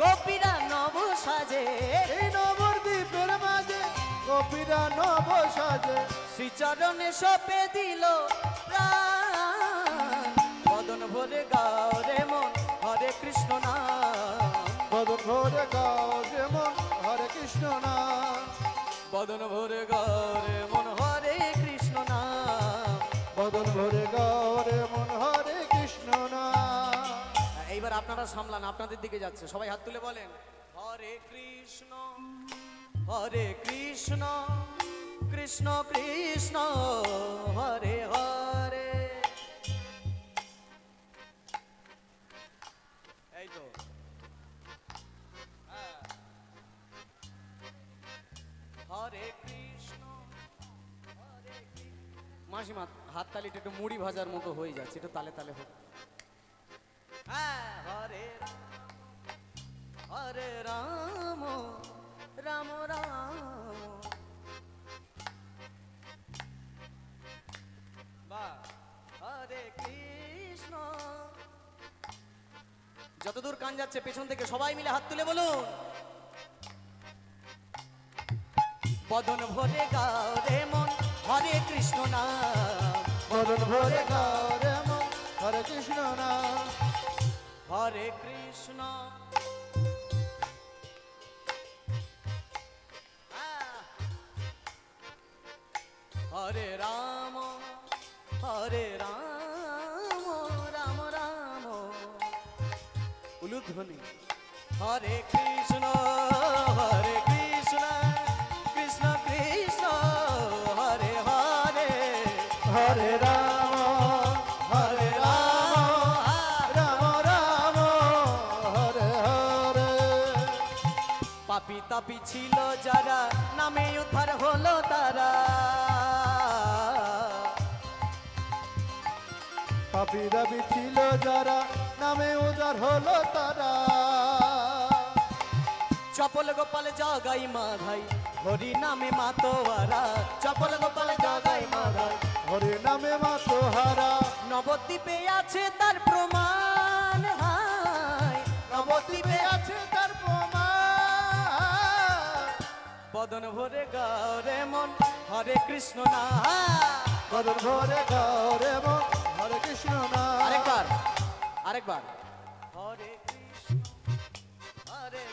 গোপীরা নব সাজে, এই নবদ্বীপের মাঝে গোপীরা নব সাজে, শ্রীচরণে সপে দিল প্রাণ, বদন ভরে গাও রে মন হরে কৃষ্ণ নাম, বদন ভরে গাও যে মন হরে কৃষ্ণ নাম, বদন ভরে গাও রে মন হরে কৃষ্ণ নাম, বদন ভরে গাও রে মন হরে কৃষ্ণ নাম। এইবার আপনারা সামলান, আপনাদের দিকে যাচ্ছে, সবাই হাত তুলে বলেন হরে কৃষ্ণ কৃষ্ণ কৃষ্ণ হরে হরে। এই তো হরে কৃষ্ণ মাসিমা হাত তালিটা একটু মুড়ি ভাজার মতো হয়ে যাচ্ছে, একটু তালে তালে হোক। হ্যাঁ, হরে রাম রাম রাম, বা হরে কৃষ্ণ। যতদূর কান যাচ্ছে পেছন থেকে সবাই মিলে হাত তুলে বলুন বদন ভরে গাও রে মন হরে কৃষ্ণ নাম, বদন ভরে গাও রে মন হরে কৃষ্ণ নাম, হরে কৃষ্ণ। হরে রাম রাম রাম উলুধ্বনি, হরে কৃষ্ণ কৃষ্ণ কৃষ্ণ হরে হরে, হরে রাম রাম রাম হরে হরে। পাপি তাপি ছিল যারা নামে উদ্ধার হলো তারা, পাপি দাবি ছিল যারা নামে উদার হলো তারা, চপল গোপাল জগাই মাধাই হরি নামে মাতোয়ারা, চপল গোপাল জগাই মাধাই হরি নামে মাতোহারা নবদ্বীপে আছে তার প্রমাণ, হায় নবদ্বীপে আছে তার প্রমাণ। বদন ভরে গাও রে মন হরে কৃষ্ণ নাম। বদন ভরে গৌরে মন হরে কৃষ্ণ নাম। আরেকবার আরেকবার হরে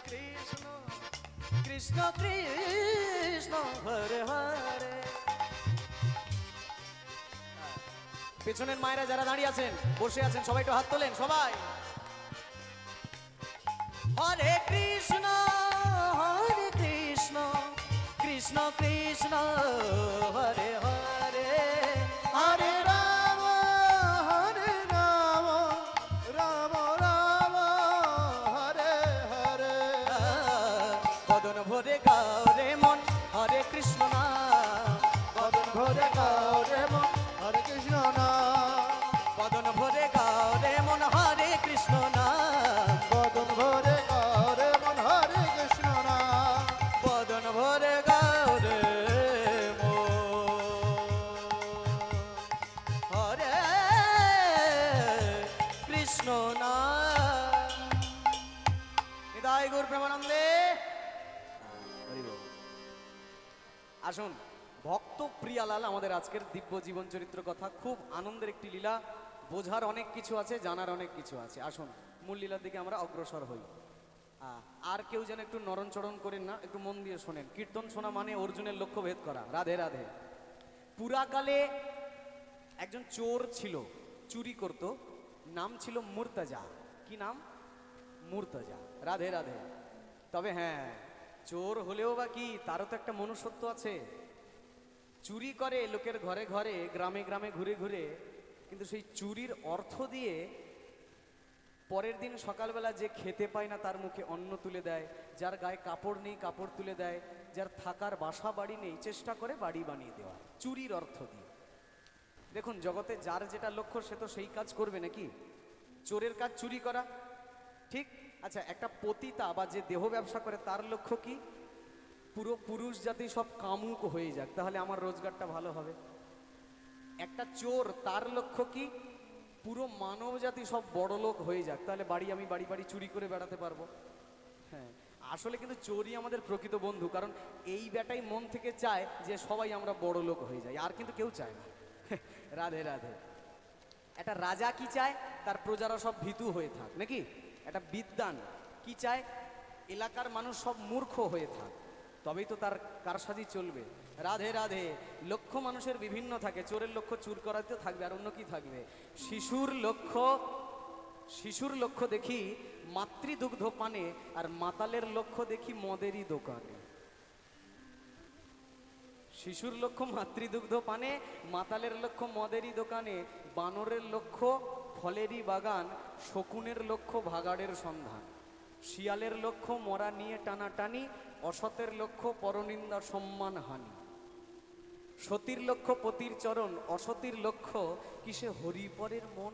কৃষ্ণ কৃষ্ণ কৃষ্ণ হরে হরে। পেছনের মায়েরা যারা দাঁড়িয়ে আছেন বসে আছেন সবাই একটু হাত তোলেন সবাই। হরে কৃষ্ণ কৃষ্ণ কৃষ্ণ হরে হরে। হরে রাম রাম রাম হরে হরে। বদন ভরে গাও রে মন হরে কৃষ্ণ নাম। বদন ভরে গৌরে মন হরে কৃষ্ণ নাম। বদন ভরে গাও রে মন হরে কৃষ্ণ নাম। বদন ভরে গৌরে মন হরে কৃষ্ণ নাম। বদন ভরে গাও রে মন হরে কৃষ্ণ নাম। নিতাই গৌর প্রেমানন্দে। আসুন, ভক্ত প্রিয়ালাল আমাদের আজকের দিব্য জীবন চরিত্র কথা খুব আনন্দের একটি লীলা। বোঝার অনেক কিছু আছে, জানার অনেক কিছু আছে। আসুন মূল লীলার দিকে আমরা অগ্রসর হই। আর কেউ যেন একটু নরণচরণ করেন না, একটু মন দিয়ে শোনেন। কীর্তন শোনা মানে অর্জুনের লক্ষ্য ভেদ করা। রাধে রাধে। পুরাকালে একজন চোর ছিল, চুরি করত, নাম ছিল মুর্তজা। কি নাম? মুর্তজা। রাধে রাধে। তবে হ্যাঁ, চোর হলেও বা কি, তারও তো একটা মনুষ্যত্ব আছে। চুরি করে লোকের ঘরে ঘরে গ্রামে গ্রামে ঘুরে ঘুরে, কিন্তু সেই চুরির অর্থ দিয়ে পরের দিন সকালবেলা যে খেতে পায় না তার মুখে অন্ন তুলে দেয়, যার গায়ে কাপড় নেই কাপড় তুলে দেয়, যার থাকার বাসা বাড়ি নেই চেষ্টা করে বাড়ি বানিয়ে দেওয়া, চুরির অর্থ দিয়ে। দেখুন, জগতে যার যেটা লক্ষ্য সে তো সেই কাজ করবে নাকি? চোরের কাজ চুরি করা, ঠিক? আচ্ছা, একটা পতিতা বা যে দেহ ব্যবসা করে তার লক্ষ্য কি? পুরো পুরুষ জাতি সব কামুক হয়ে যাক, তাহলে আমার রোজগারটা ভালো হবে। একটা চোর, তার লক্ষ্য কি? পুরো মানব জাতি সব বড়লোক হয়ে যাক, তাহলে আমি বাড়ি বাড়ি চুরি করে বেড়াতে পারবো। হ্যাঁ, আসলে কিন্তু চোরই আমাদের প্রকৃত বন্ধু, কারণ এই বেটাই মন থেকে চায় যে সবাই আমরা বড়লোক হয়ে যাই, আর কিন্তু কেউ চায় না। রাধে রাধে। একটা রাজা কি চায়? তার প্রজারা সব ভীতু হয়ে থাক, নাকি? একটা বিদ্বান কি চায়? এলাকার মানুষ সব মূর্খ হয়ে থাক, তবেই তো তার কারসাজি চলবে। রাধে রাধে। লক্ষ্য মানুষের বিভিন্ন থাকে, চোরের লক্ষ্য চুর করাতে থাকবে, আর অন্য কি থাকবে? শিশুর লক্ষ্য দেখি মাতৃদুগ্ধ পানে, আর মাতালের লক্ষ্য দেখি মদেরই দোকানে। শিশুর লক্ষ্য মাতৃদুগ্ধ পানে, মাতালের লক্ষ্য মদেরই দোকানে, বানরের লক্ষ্য ফলেরই বাগান, শকুনের লক্ষ্য ভাগাড়ের সন্ধান, শিয়ালের লক্ষ্য মরা নিয়ে টানাটানি, অসতের লক্ষ্য পরনিন্দা সম্মান হানি, সতীর লক্ষ্য পতির চরণ, অসতীর লক্ষ্য কিসে হরিপরের মন।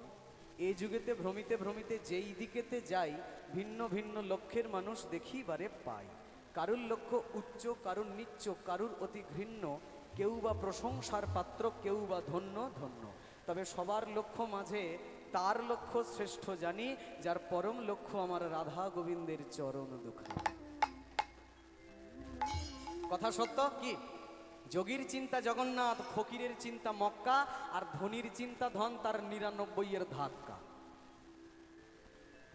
এই যুগেতে ভ্রমিতে ভ্রমিতে যেই দিকেতে যাই, ভিন্ন ভিন্ন লক্ষ্যের মানুষ দেখিবারে পাই। কারুর লক্ষ্য উচ্চ, কারুর নিচ্চ, কারুর অতি ঘৃণ্য, কেউ বা প্রশংসার পাত্র, কেউ বা ধন্য ধন্য। তবে সবার লক্ষ্য মাঝে তার লক্ষ্য শ্রেষ্ঠ জানি, যার পরম লক্ষ্য আমার রাধা গোবিন্দের চরণ দুখানি। কথা সত্য কি? যোগীর চিন্তা জগন্নাথ, ফকিরের চিন্তা মক্কা, আর ধনির চিন্তা ধন, তার ৯৯ ধাক্কা।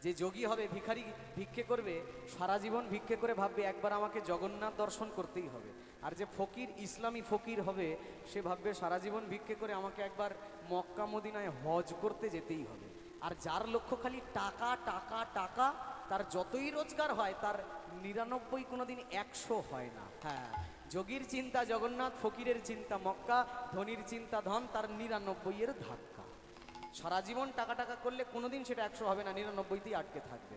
যে যোগী হবে, ভিখারি ভিক্ষে করবে, সারা জীবন ভিক্ষে করে ভাববে একবার আমাকে জগন্নাথ দর্শন করতেই হবে। আর যে ফকির, ইসলামী ফকির হবে, সে ভাববে সারা জীবন ভিক্ষে করে আমাকে একবার মক্কা মদিনায় হজ করতে যেতেই হবে। আর যার লক্ষ্য খালি টাকা টাকা টাকা, তার যতই রোজগার হয় তার ৯৯ কোনোদিন ১০০ হয় না। হ্যাঁ, যোগীর চিন্তা জগন্নাথ, ফকিরের চিন্তা মক্কা, ধনির চিন্তা ধন, তার ৯৯ ধাক্কা। সারা জীবন টাকা টাকা করলে কোনোদিন সেটা ১০০ হবে না, ৯৯তেই আটকে থাকবে।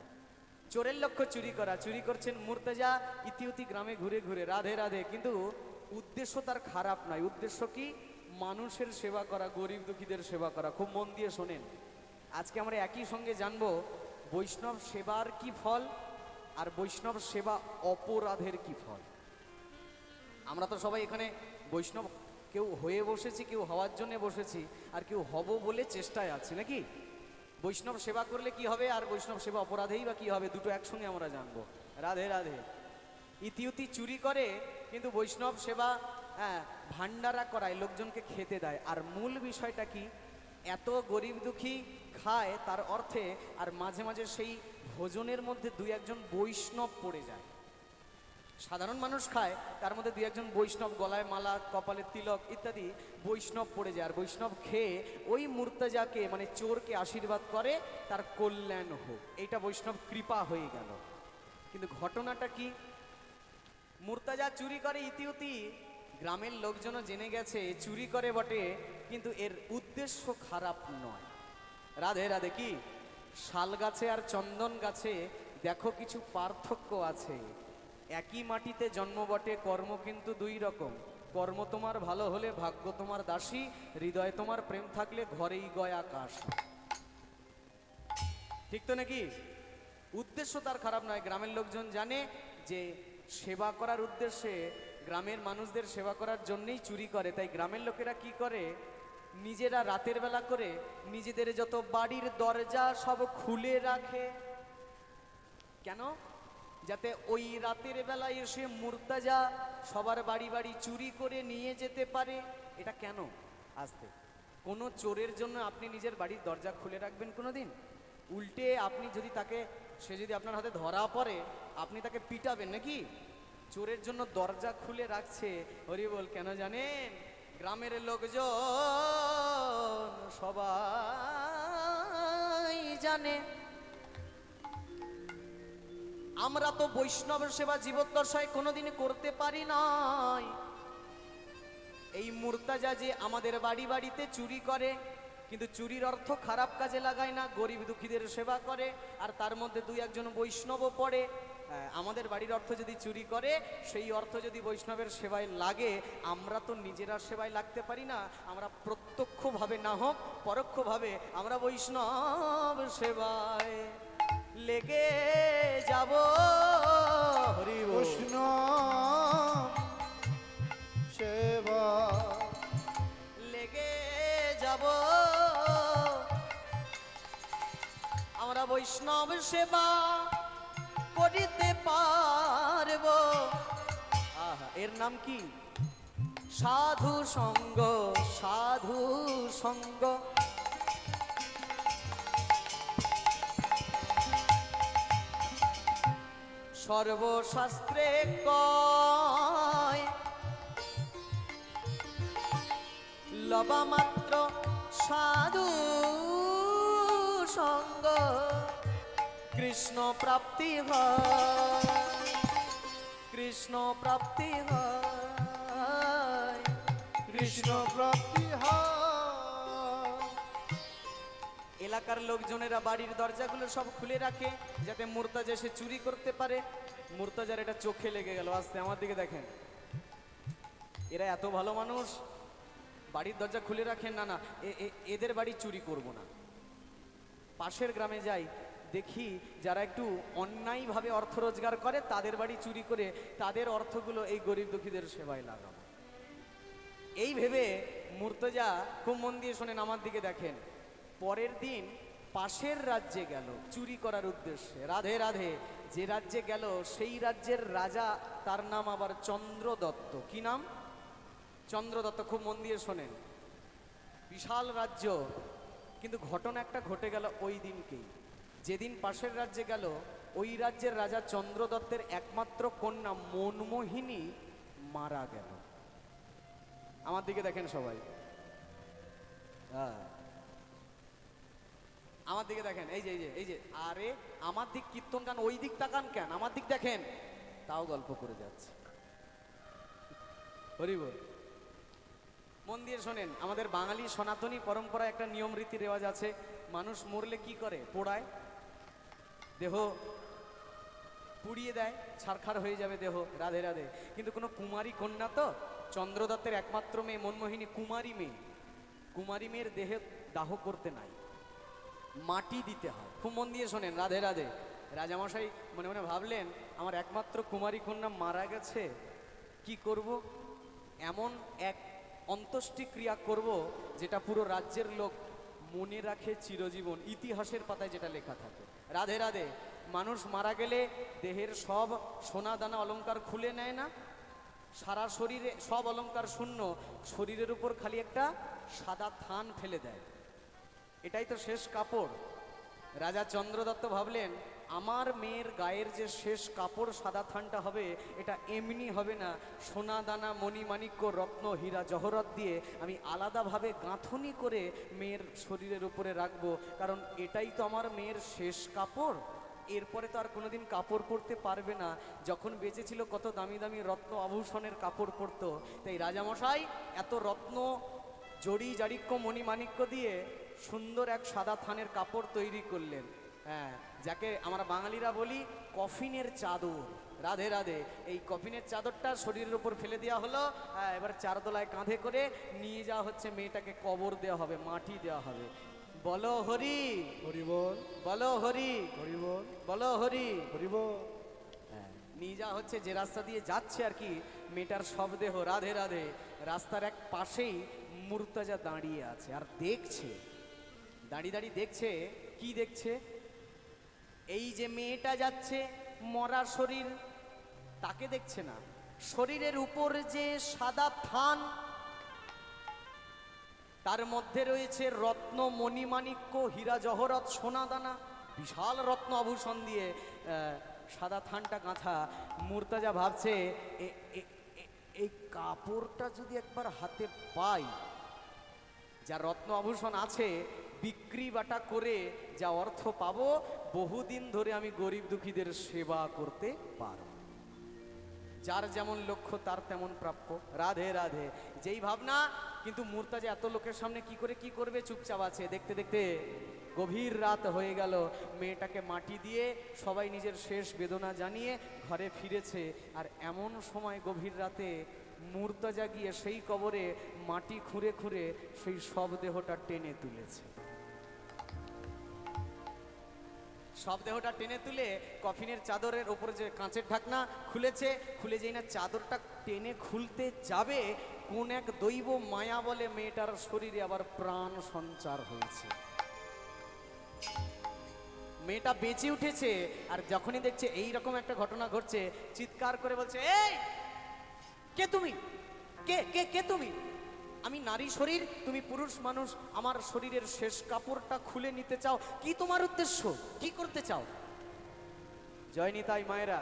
চোরের লক্ষ্য চুরি করা, চুরি করছেন মুর্তজা ইতিউতি গ্রামে ঘুরে ঘুরে। রাধে রাধে। কিন্তু উদ্দেশ্য তার খারাপ নয়। উদ্দেশ্য কি? মানুষের সেবা করা, গরিব দুঃখীদের সেবা করা। খুব মন দিয়ে শোনেন। আজকে আমরা একই সঙ্গে জানবো বৈষ্ণব সেবার কি ফল, আর বৈষ্ণব সেবা অপরাধের কি ফল। আমরা তো সবাই এখানে বৈষ্ণব কেউ হয়ে বসেছি, কেউ হওয়ার জন্য বসেছি, আর কেউ হব বলে চেষ্টায় আছি, নাকি? বৈষ্ণব সেবা করলে কি হবে, আর বৈষ্ণব সেবা অপরাধেই বা কি হবে, দুটো একসঙ্গে আমরা জানবো। রাধে রাধে। ইতিউতি চুরি করে, কিন্তু বৈষ্ণব সেবা ভান্ডারা করায়, লোকজনকে খেতে দেয়। আর মূল বিষয়টা কি, এত গরিব দুঃখী খায় তার অর্থে, আর মাঝে মাঝে সেই ভোজনের মধ্যে দুই একজন বৈষ্ণব পড়ে যায়। সাধারণ মানুষ খায়, তার মধ্যে দুই একজন বৈষ্ণব, গলায় মালা, কপালে তিলক ইত্যাদি বৈষ্ণব পড়ে যায়। আর বৈষ্ণব খেয়ে ওই মুর্তজাকে, মানে চোরকে আশীর্বাদ করে তার কল্যাণ হোক, এইটা বৈষ্ণব কৃপা হয়ে গেল। কিন্তু ঘটনাটা কি, মুর্তজা চুরি করে ইতিউতি, গ্রামের লোকজনও জেনে গেছে চুরি করে বটে, কিন্তু এর উদ্দেশ্য খারাপ নয়। রাধে রাধে। কি, শাল গাছে আর চন্দন গাছে দেখো কিছু পার্থক্য আছে। একই মাটিতে জন্ম বটে, কর্ম কিন্তু দুই রকম। কর্ম তোমার ভালো হলে ভাগ্য তোমার দাসী, হৃদয় তোমার প্রেম থাকলে ঘরেই গয় আকাশ। ঠিক তো নাকি? উদ্দেশ্য তার খারাপ নয়। গ্রামের লোকজন জানে যে সেবা করার উদ্দেশ্যে, গ্রামের মানুষদের সেবা করার জন্যই চুরি করে। তাই গ্রামের লোকেরা কি করে, নিজেরা রাতের বেলা করে নিজেদের যত বাড়ির দরজা সব খুলে রাখে। কেন? যাতে ওই রাতের বেলায় এসে মুর্তজা সবার বাড়ি বাড়ি চুরি করে নিয়ে যেতে পারে। এটা কেন? আসতে, কোনো চোরের জন্য আপনি নিজের বাড়ির দরজা খুলে রাখবেন কোনোদিন? উল্টে আপনি যদি তাকে, সে যদি আপনার হাতে ধরা পড়ে, আপনি তাকে পিটাবেন নাকি? চোরের জন্য দরজা খুলে রাখছে। হরি বল। কেন জানেন? গ্রামের লোকজন সবাই জানে আমরা তো বৈষ্ণব সেবা জীবদ্দশায় কোনোদিন করতে পারি নাই। এই মুর্তজা যে আমাদের বাড়ি বাড়িতে চুরি করে, কিন্তু চুরির অর্থ খারাপ কাজে লাগায় না, গরিব দুঃখীদের সেবা করে। আর তার মধ্যে দুই একজন বৈষ্ণবও পড়ে। আমাদের বাড়ির অর্থ যদি চুরি করে, সেই অর্থ যদি বৈষ্ণবের সেবায় লাগে, আমরা তো নিজেরা সেবায় লাগতে পারি না। আমরা প্রত্যক্ষভাবে না হোক পরোক্ষভাবে আমরা বৈষ্ণব সেবায় লেগে যাব। হরি বল। কৃষ্ণ সেবা লেগে যাব, আমরা বৈষ্ণব সেবা করিতে পারব। আহা, এর নাম কি? সাধু সঙ্গ। সাধু সঙ্গ। সর্বশাস্ত্রে কয় লবা মাত্র সাধু সঙ্গ, কৃষ্ণ প্রাপ্তি হয়। কৃষ্ণ প্রাপ্তি হয়। কৃষ্ণ প্রাপ্তি হয়। এলাকার লোকজনেরা বাড়ির দরজাগুলো সব খুলে রাখে, যাতে মুর্তজা সে চুরি করতে পারে। মুর্তজার এটা চোখে লেগে গেল। আস্তে আমার দিকে দেখেন, এরা এত ভালো মানুষ, বাড়ির দরজা খুলে রাখেন। না না, এদের বাড়ি চুরি করব না। পাশের গ্রামে যাই, দেখি যারা একটু অন্যায়ভাবে অর্থ রোজগার করে, তাদের বাড়ি চুরি করে তাদের অর্থগুলো এই গরিব দুঃখীদের সেবায় লাগাবো। এই ভেবে মুর্তজা, খুব মন দিয়ে শোনেন, আমার দিকে দেখেন, পরের দিন পাশের রাজ্যে গেল চুরি করার উদ্দেশ্যে। রাধে রাধে। যে রাজ্যে গেল সেই রাজ্যের রাজা, তার নাম আবার চন্দ্রদত্ত। কি নাম? চন্দ্রদত্ত। খুব মন দিয়ে শোনেন, বিশাল রাজ্য। কিন্তু ঘটনা একটা ঘটে গেল ওই দিনকেই। যেদিন পাশের রাজ্যে গেল, ওই রাজ্যের রাজা চন্দ্রদত্তের একমাত্র কন্যা মনমোহিনী মারা গেল। আমার দিকে দেখেন সবাই, আমার দিকে দেখেন। এই যে এই যে এই যে, আরে আমার দিক কীর্তন গান, ওই দিক তাকান কেন? আমার দিক দেখেন। তাও গল্প করে যাচ্ছে। হরি বল। মন দিয়ে শোনেন, আমাদের বাঙালি সনাতনী পরম্পরায় একটা নিয়ম রীতি রেওয়াজ আছে। মানুষ মরলে কি করে? পোড়ায়। দেহ পুড়িয়ে দেয়, ছারখার হয়ে যাবে দেহ। রাধে রাধে। কিন্তু কোনো কুমারী কন্যা তো, চন্দ্রদত্তের একমাত্র মেয়ে মনমোহিনী কুমারী মেয়ে। কুমারী মেয়ের দেহে দাহ করতে নাই, মাটি দিতে হয়। খুব মন দিয়ে শোনেন। রাধে রাধে। রাজামশাই মনে মনে ভাবলেন, আমার একমাত্র কুমারী কন্যা মারা গেছে, কি করব? এমন এক অন্ত্যেষ্টিক্রিয়া করব, যেটা পুরো রাজ্যের লোক মনে রাখে চিরজীবন, ইতিহাসের পাতায় যেটা লেখা থাকে। রাধে রাধে। মানুষ মারা গেলে দেহের সব সোনা দানা অলংকার খুলে নেয় না, সারা শরীরে সব অলংকার শূন্য, শরীরের উপর খালি একটা সাদা থান ফেলে দেয়। এটাই তো শেষ কাপড়। রাজা চন্দ্রদত্ত ভাবলেন, আমার মেয়ের গায়ের যে শেষ কাপড় সাদা থানটা হবে, এটা এমনি হবে না, সোনা দানা মণিমাণিক্য রত্ন হীরা জহরত দিয়ে আমি আলাদাভাবে গাঁথনি করে মেয়ের শরীরের উপরে রাখবো, কারণ এটাই তো আমার মেয়ের শেষ কাপড়। এরপরে তো আর কোনোদিন কাপড় পরতে পারবে না। যখন বেঁচে ছিল কত দামি দামি রত্ন আভূষণের কাপড় পরতো। তাই রাজামশাই এত রত্ন জড়ি জারিক্য মণিমাণিক্য দিয়ে সুন্দর এক সাদা থানের কাপড় তৈরি করলেন। হ্যাঁ, যাকে আমরা বাঙালিরা বলি কফিনের চাদর। রাধে রাধে। এই কফিনের চাদরটা শরীরের উপর ফেলে দেওয়া হলো। হ্যাঁ, এবার চারতলায় কাঁধে করে নিয়ে যাওয়া হচ্ছে, মেয়েটাকে কবর দেওয়া হবে, মাটি দেওয়া হবে। বলো হরি হরি বল, বলো হরি হরি বল, বলো হরি। হরি বল। হ্যাঁ, নিয়ে যাওয়া হচ্ছে যে রাস্তা দিয়ে যাচ্ছে আর কি মেয়েটার শবদেহ। রাধে রাধে। রাস্তার এক পাশেই মুর্তজা দাঁড়িয়ে আছে আর দেখছে, দাঁড়িয়ে দাঁড়িয়ে দেখছে। কি দেখছে? এই যে মেয়েটা যাচ্ছে মরা শরীর, তাকে দেখছে না, শরীরের উপর যে সাদা থান, তার মধ্যে রয়েছে রত্ন মণিমাণিক্য হীরা জহরত সোনা দানা, বিশাল রত্ন আভূষণ দিয়ে সাদা থানটা গাঁথা। মুর্তজা ভাবছে, এই কাপড়টা যদি একবার হাতে পাই, যা রত্ন আভূষণ আছে বিক্রি বাটা করে যা অর্থ পাবো, বহুদিন ধরে আমি গরিব দুঃখীদের সেবা করতে পারব। যার যেমন লক্ষ্য তার তেমন প্রাপ্য। রাধে রাধে। যেই ভাবনা, কিন্তু মুর্তজা এত লোকের সামনে কি করে কি করবে, চুপচাপ আছে। দেখতে দেখতে গভীর রাত হয়ে গেল। মেয়েটাকে মাটি দিয়ে সবাই নিজের শেষ বেদনা জানিয়ে ঘরে ফিরেছে। আর এমন সময় গভীর রাতে মুর্তজা গিয়ে সেই কবরে মাটি খুঁড়ে খুঁড়ে সেই শবদেহটা টেনে তুলেছে। শবদেহটা টেনে তুলে কফিনের চাদরের ওপর যে কাঁচের ঢাকনা খুলেছে, খুলে যেই না চাদরটা টেনে খুলতে যাবে, কোন এক দৈব মায়া বলে মেয়েটার শরীরে আবার প্রাণ সঞ্চার হয়েছে। মেয়েটা বেঁচে উঠেছে। আর যখনই দেখছে এই রকম একটা ঘটনা ঘটছে, চিৎকার করে বলছে, এই কে তুমি? কে কে কে তুমি? আমি নারী শরীর, তুমি পুরুষ মানুষ, আমার শরীরের শেষ কাপড়টা খুলে নিতে চাও, কি তোমার উদ্দেশ্য? কি করতে চাও? জয় নিতাই মায়েরা।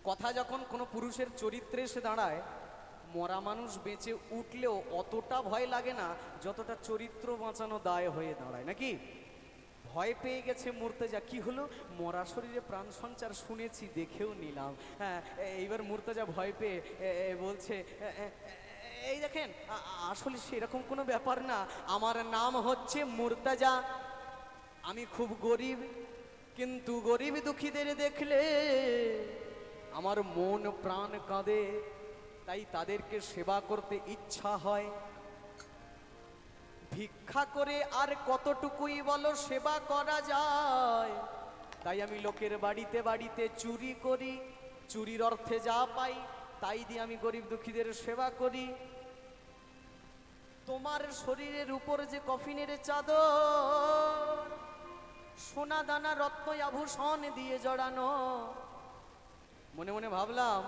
কথা যখন কোনো পুরুষের চরিত্রে এসে দাঁড়ায়, মরা মানুষ বেঁচে উঠলেও অতটা ভয় লাগে না যতটা চরিত্র বাঁচানো দায় হয়ে দাঁড়ায়, নাকি? ভয় পেয়ে গেছে মুর্তজা। কি হলো? মরা শরীরে প্রাণ সঞ্চার শুনেছি, দেখেও নিলাম। হ্যাঁ, এইবার মুর্তজা ভয় পেয়ে বলছে, এই দেখেন, আসলে সেরকম কোনো ব্যাপার না, আমার নাম হচ্ছে মুর্তজা, আমি খুব গরিব, কিন্তু গরিব দুঃখীদের দেখলে আমার মন প্রাণ কাঁদে, তাই তাদেরকে সেবা করতে ইচ্ছা হয়। ভিক্ষা করে আর কতটুকুই বলো সেবা করা যায়, তাই আমি লোকের বাড়িতে বাড়িতে চুরি করি, চুরির অর্থে যা পাই তাই দিয়ে আমি গরিব দুঃখীদের সেবা করি। তোমার শরীরের উপর যে কফিনের চাদর, সোনা দানা রত্ন আভূষণ দিয়ে জড়ানো, মনে মনে ভাবলাম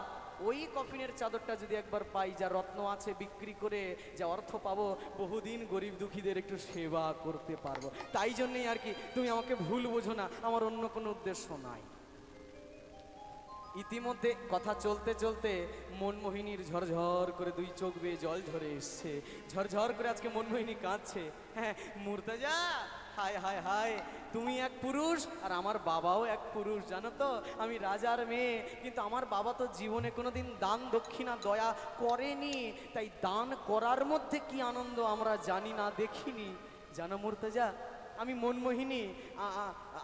ওই কফিনের চাদরটা যদি একবার পাই, যা রত্ন আছে বিক্রি করে যা অর্থ পাবো, বহুদিন গরিব দুঃখীদের একটু সেবা করতে পারবো। তাই জন্যই আর কি, তুমি আমাকে ভুল বোঝো না, আমার অন্য কোনো উদ্দেশ্য নাই। ইতিমধ্যে কথা চলতে চলতে মনমোহিনীর ঝরঝর করে দুই চোখ বেয়ে জল ঝরে এসছে। ঝরঝর করে আজকে মনমোহিনী কাঁদছে। হ্যাঁ, মুর্তজা, হায় হায় হায়, তুমি এক পুরুষ আর আমার বাবাও এক পুরুষ, জানো তো? আমি রাজার মেয়ে, কিন্তু আমার বাবা তো জীবনে কোনোদিন দান দক্ষিণা দয়া করেনি, তাই দান করার মধ্যে কি আনন্দ আমরা জানি না, দেখিনি। জানো মুর্তজা, আমি মনমোহিনী,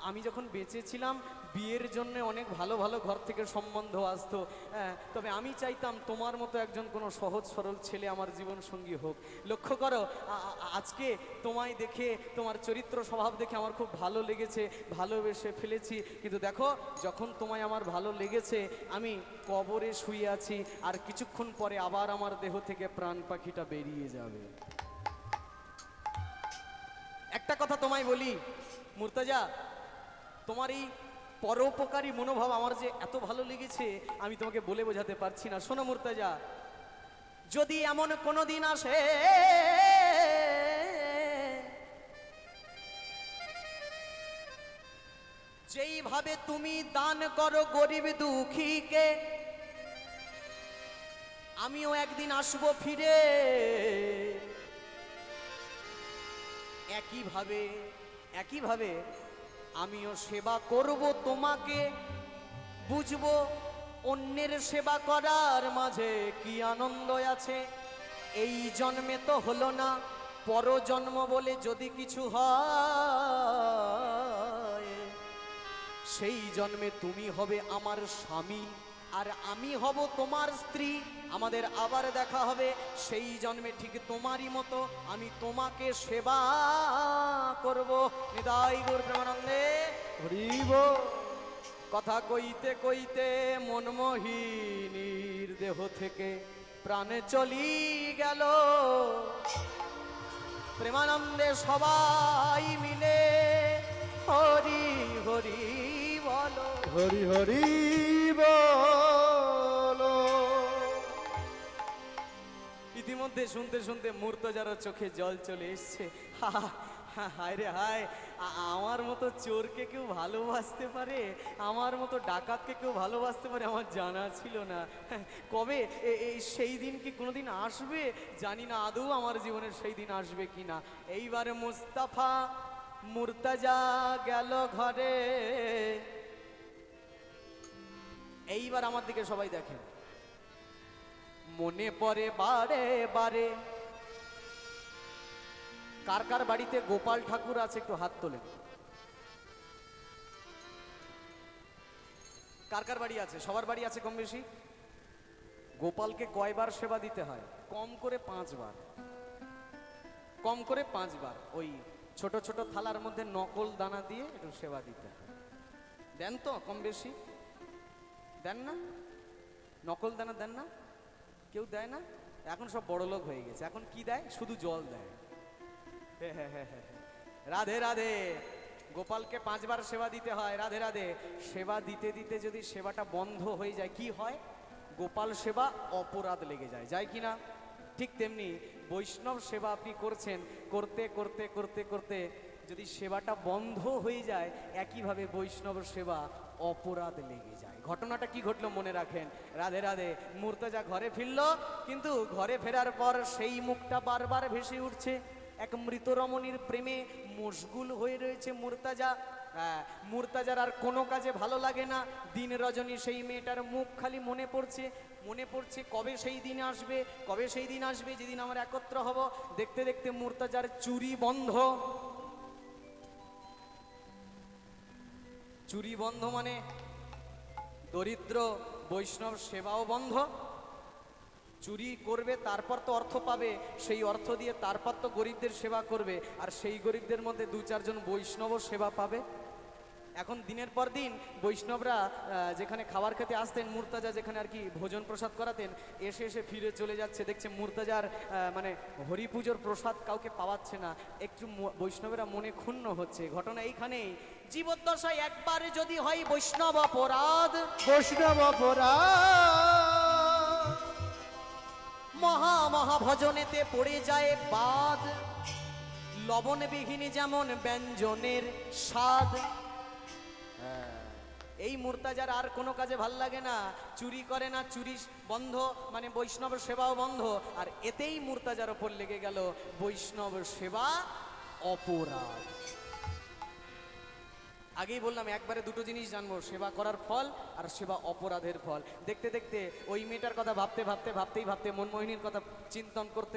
আমি যখন বেঁচে ছিলাম বিয়ের জন্য অনেক ভালো ভালো ঘর থেকে সম্বন্ধ আসতো, হ্যাঁ, তবে আমি চাইতাম তোমার মতো একজন কোনো সহজ সরল ছেলে আমার জীবন সঙ্গী হোক। লক্ষ্য করো, আজকে তোমায় দেখে, তোমার চরিত্র স্বভাব দেখে আমার খুব ভালো লেগেছে, ভালোবেসে ফেলেছি। কিন্তু দেখো, যখন তোমায় আমার ভালো লেগেছে, আমি কবরে শুয়ে আছি, আর কিছুক্ষণ পরে আবার আমার দেহ থেকে প্রাণ পাখিটা বেরিয়ে যাবে। একটা কথা তোমায় বলি মুর্তজা, তোমার এই পরোপকারী মনোভাব আমার যে এত ভালো লেগেছে, আমি তোমাকে বলে বোঝাতে পারছি না। শোনো মুর্তজা, যদি এমন কোনো দিন আসে যেইভাবে তুমি দান করো গরিব দুঃখীকে, আমিও একদিন আসবো ফিরে একইভাবে আমিও সেবা করব তোমাকে, বুঝবো অন্যের সেবা করার মাঝে কি আনন্দ আছে। এই জন্মে তো হলো না, পরজন্ম বলে যদি কিছু হয়, সেই জন্মে তুমি হবে আমার স্বামী আর আমি হব তোমার স্ত্রী। আমাদের আবার দেখা হবে সেই জন্মে ঠিক তোমারই মতো, আমি তোমাকে সেবা করব। নিতাই গৌর প্রেমানন্দে হরি বল। কথা কইতে কইতে মনমোহিনীর দেহ থেকে প্রাণে চলি গেল। প্রেমানন্দে সবাই মিলে হরি হরি বলো। হরি হরি বলো। ইতিমধ্যে শুনতে শুনতে মুর্তজারও চোখে জল চলে এসছে। হায় রে হায়, আমার মতো চোরকে কেউ ভালোবাসতে পারে, আমার মতো ডাকাতকে কেউ ভালোবাসতে পারে, আমার জানা ছিল না। কবে এই সেই দিন কি কোনোদিন আসবে জানি না, আদৌ আমার জীবনের সেই দিন আসবে কি না। এইবারে মুস্তাফা মুর্তজা গেল ঘরে। এইবার আমার দিকে সবাই দেখেন, মনে পড়ে বারে বারে। কার কার বাড়িতে গোপাল ঠাকুর আছে একটু হাত তোলেন। কার কার বাড়ি আছে? সবার বাড়ি আছে কম বেশি। গোপালকে কয়বার সেবা দিতে হয়? কম করে 5 বার, কম করে 5 বার। ওই ছোট ছোট থালার মধ্যে নকল দানা দিয়ে একটু সেবা দিতে হয়। দেন তো কম বেশি? দেন না? নকল দানা দেন না? কেউ দেয় না? এখন সব বড় লোক হয়ে গেছে, এখন কি দেয়? শুধু জল দেয়। রাধে রাধে। গোপালকে 5 বার সেবা দিতে হয়। রাধে রাধে। সেবা দিতে দিতে যদি সেবাটা বন্ধ হয়ে যায় কি হয়? গোপাল সেবা অপরাধ লেগে যায়, যায় কি না? ঠিক তেমনি বৈষ্ণব সেবা আপনি করছেন, করতে করতে করতে করতে যদি সেবাটা বন্ধ হয়ে যায়, একইভাবে বৈষ্ণব সেবা অপরাধ লেগে যায়। ঘটনাটা কি ঘটলো মনে রাখেন। রাধে রাধে। মুর্তজা ঘরে ফিরল, কিন্তু ঘরে ফেরার পর সেই মুখটা বারবার ভেসে উঠছে। এক মৃত রমণীর প্রেমে মশগুল হয়ে রয়েছে মুর্তজা। মুর্তজার আর কোনো কাজে ভালো লাগে না। দিন রজনী সেই মেয়েটার মুখ খালি মনে পড়ছে, মনে পড়ছে কবে সেই দিন আসবে, কবে সেই দিন আসবে যেদিন আমরা একত্র হব। দেখতে দেখতে মুর্তজার চুরি বন্ধ। চুরি বন্ধ মানে দরিদ্র বৈষ্ণব সেবাও বন্ধ। চুরি করবে তারপর তো অর্থ পাবে, সেই অর্থ দিয়ে তারপর তো গরিবদের সেবা করবে, আর সেই গরিবদের মধ্যে 2-4 জন বৈষ্ণব সেবা পাবে। এখন দিনের পর দিন বৈষ্ণবরা যেখানে খাবার খেতে আসতেন, মুর্তজা যেখানে আর কি ভোজন প্রসাদ করাতেন, এসে এসে ফিরে চলে যাচ্ছে। দেখছে মুর্তজার মানে হরি পুজোর প্রসাদ কাউকে পাওয়াচ্ছে না। একটু বৈষ্ণবেরা মনে ক্ষুণ্ণ হচ্ছে। ঘটনা এইখানেই, জীবদ্দশায় একবার যদি হয় বৈষ্ণব অপরাধ, বৈষ্ণব অপরাধ, মহা মহা ভজনেতে পড়ে যায় বাদ। লবণবিহীন যেমন ব্যঞ্জনের স্বাদ। এই মুর্তজার আর কোনো কাজে ভাল লাগে না, চুরি করে না, চুরি বন্ধ মানে বৈষ্ণব সেবাও বন্ধ। আর এতেই মুর্তজার ওপর লেগে গেল বৈষ্ণব সেবা অপরাধ। আগেই বললাম একবারে দুটো জিনিস জানবো, সেবা করার ফল আর সেবা অপরাধের ফল। দেখতে দেখতে ওই মেয়েটার কথা ভাবতে ভাবতে ভাবতেই ভাবতে মনমোহিনীর কথা চিন্তন করতে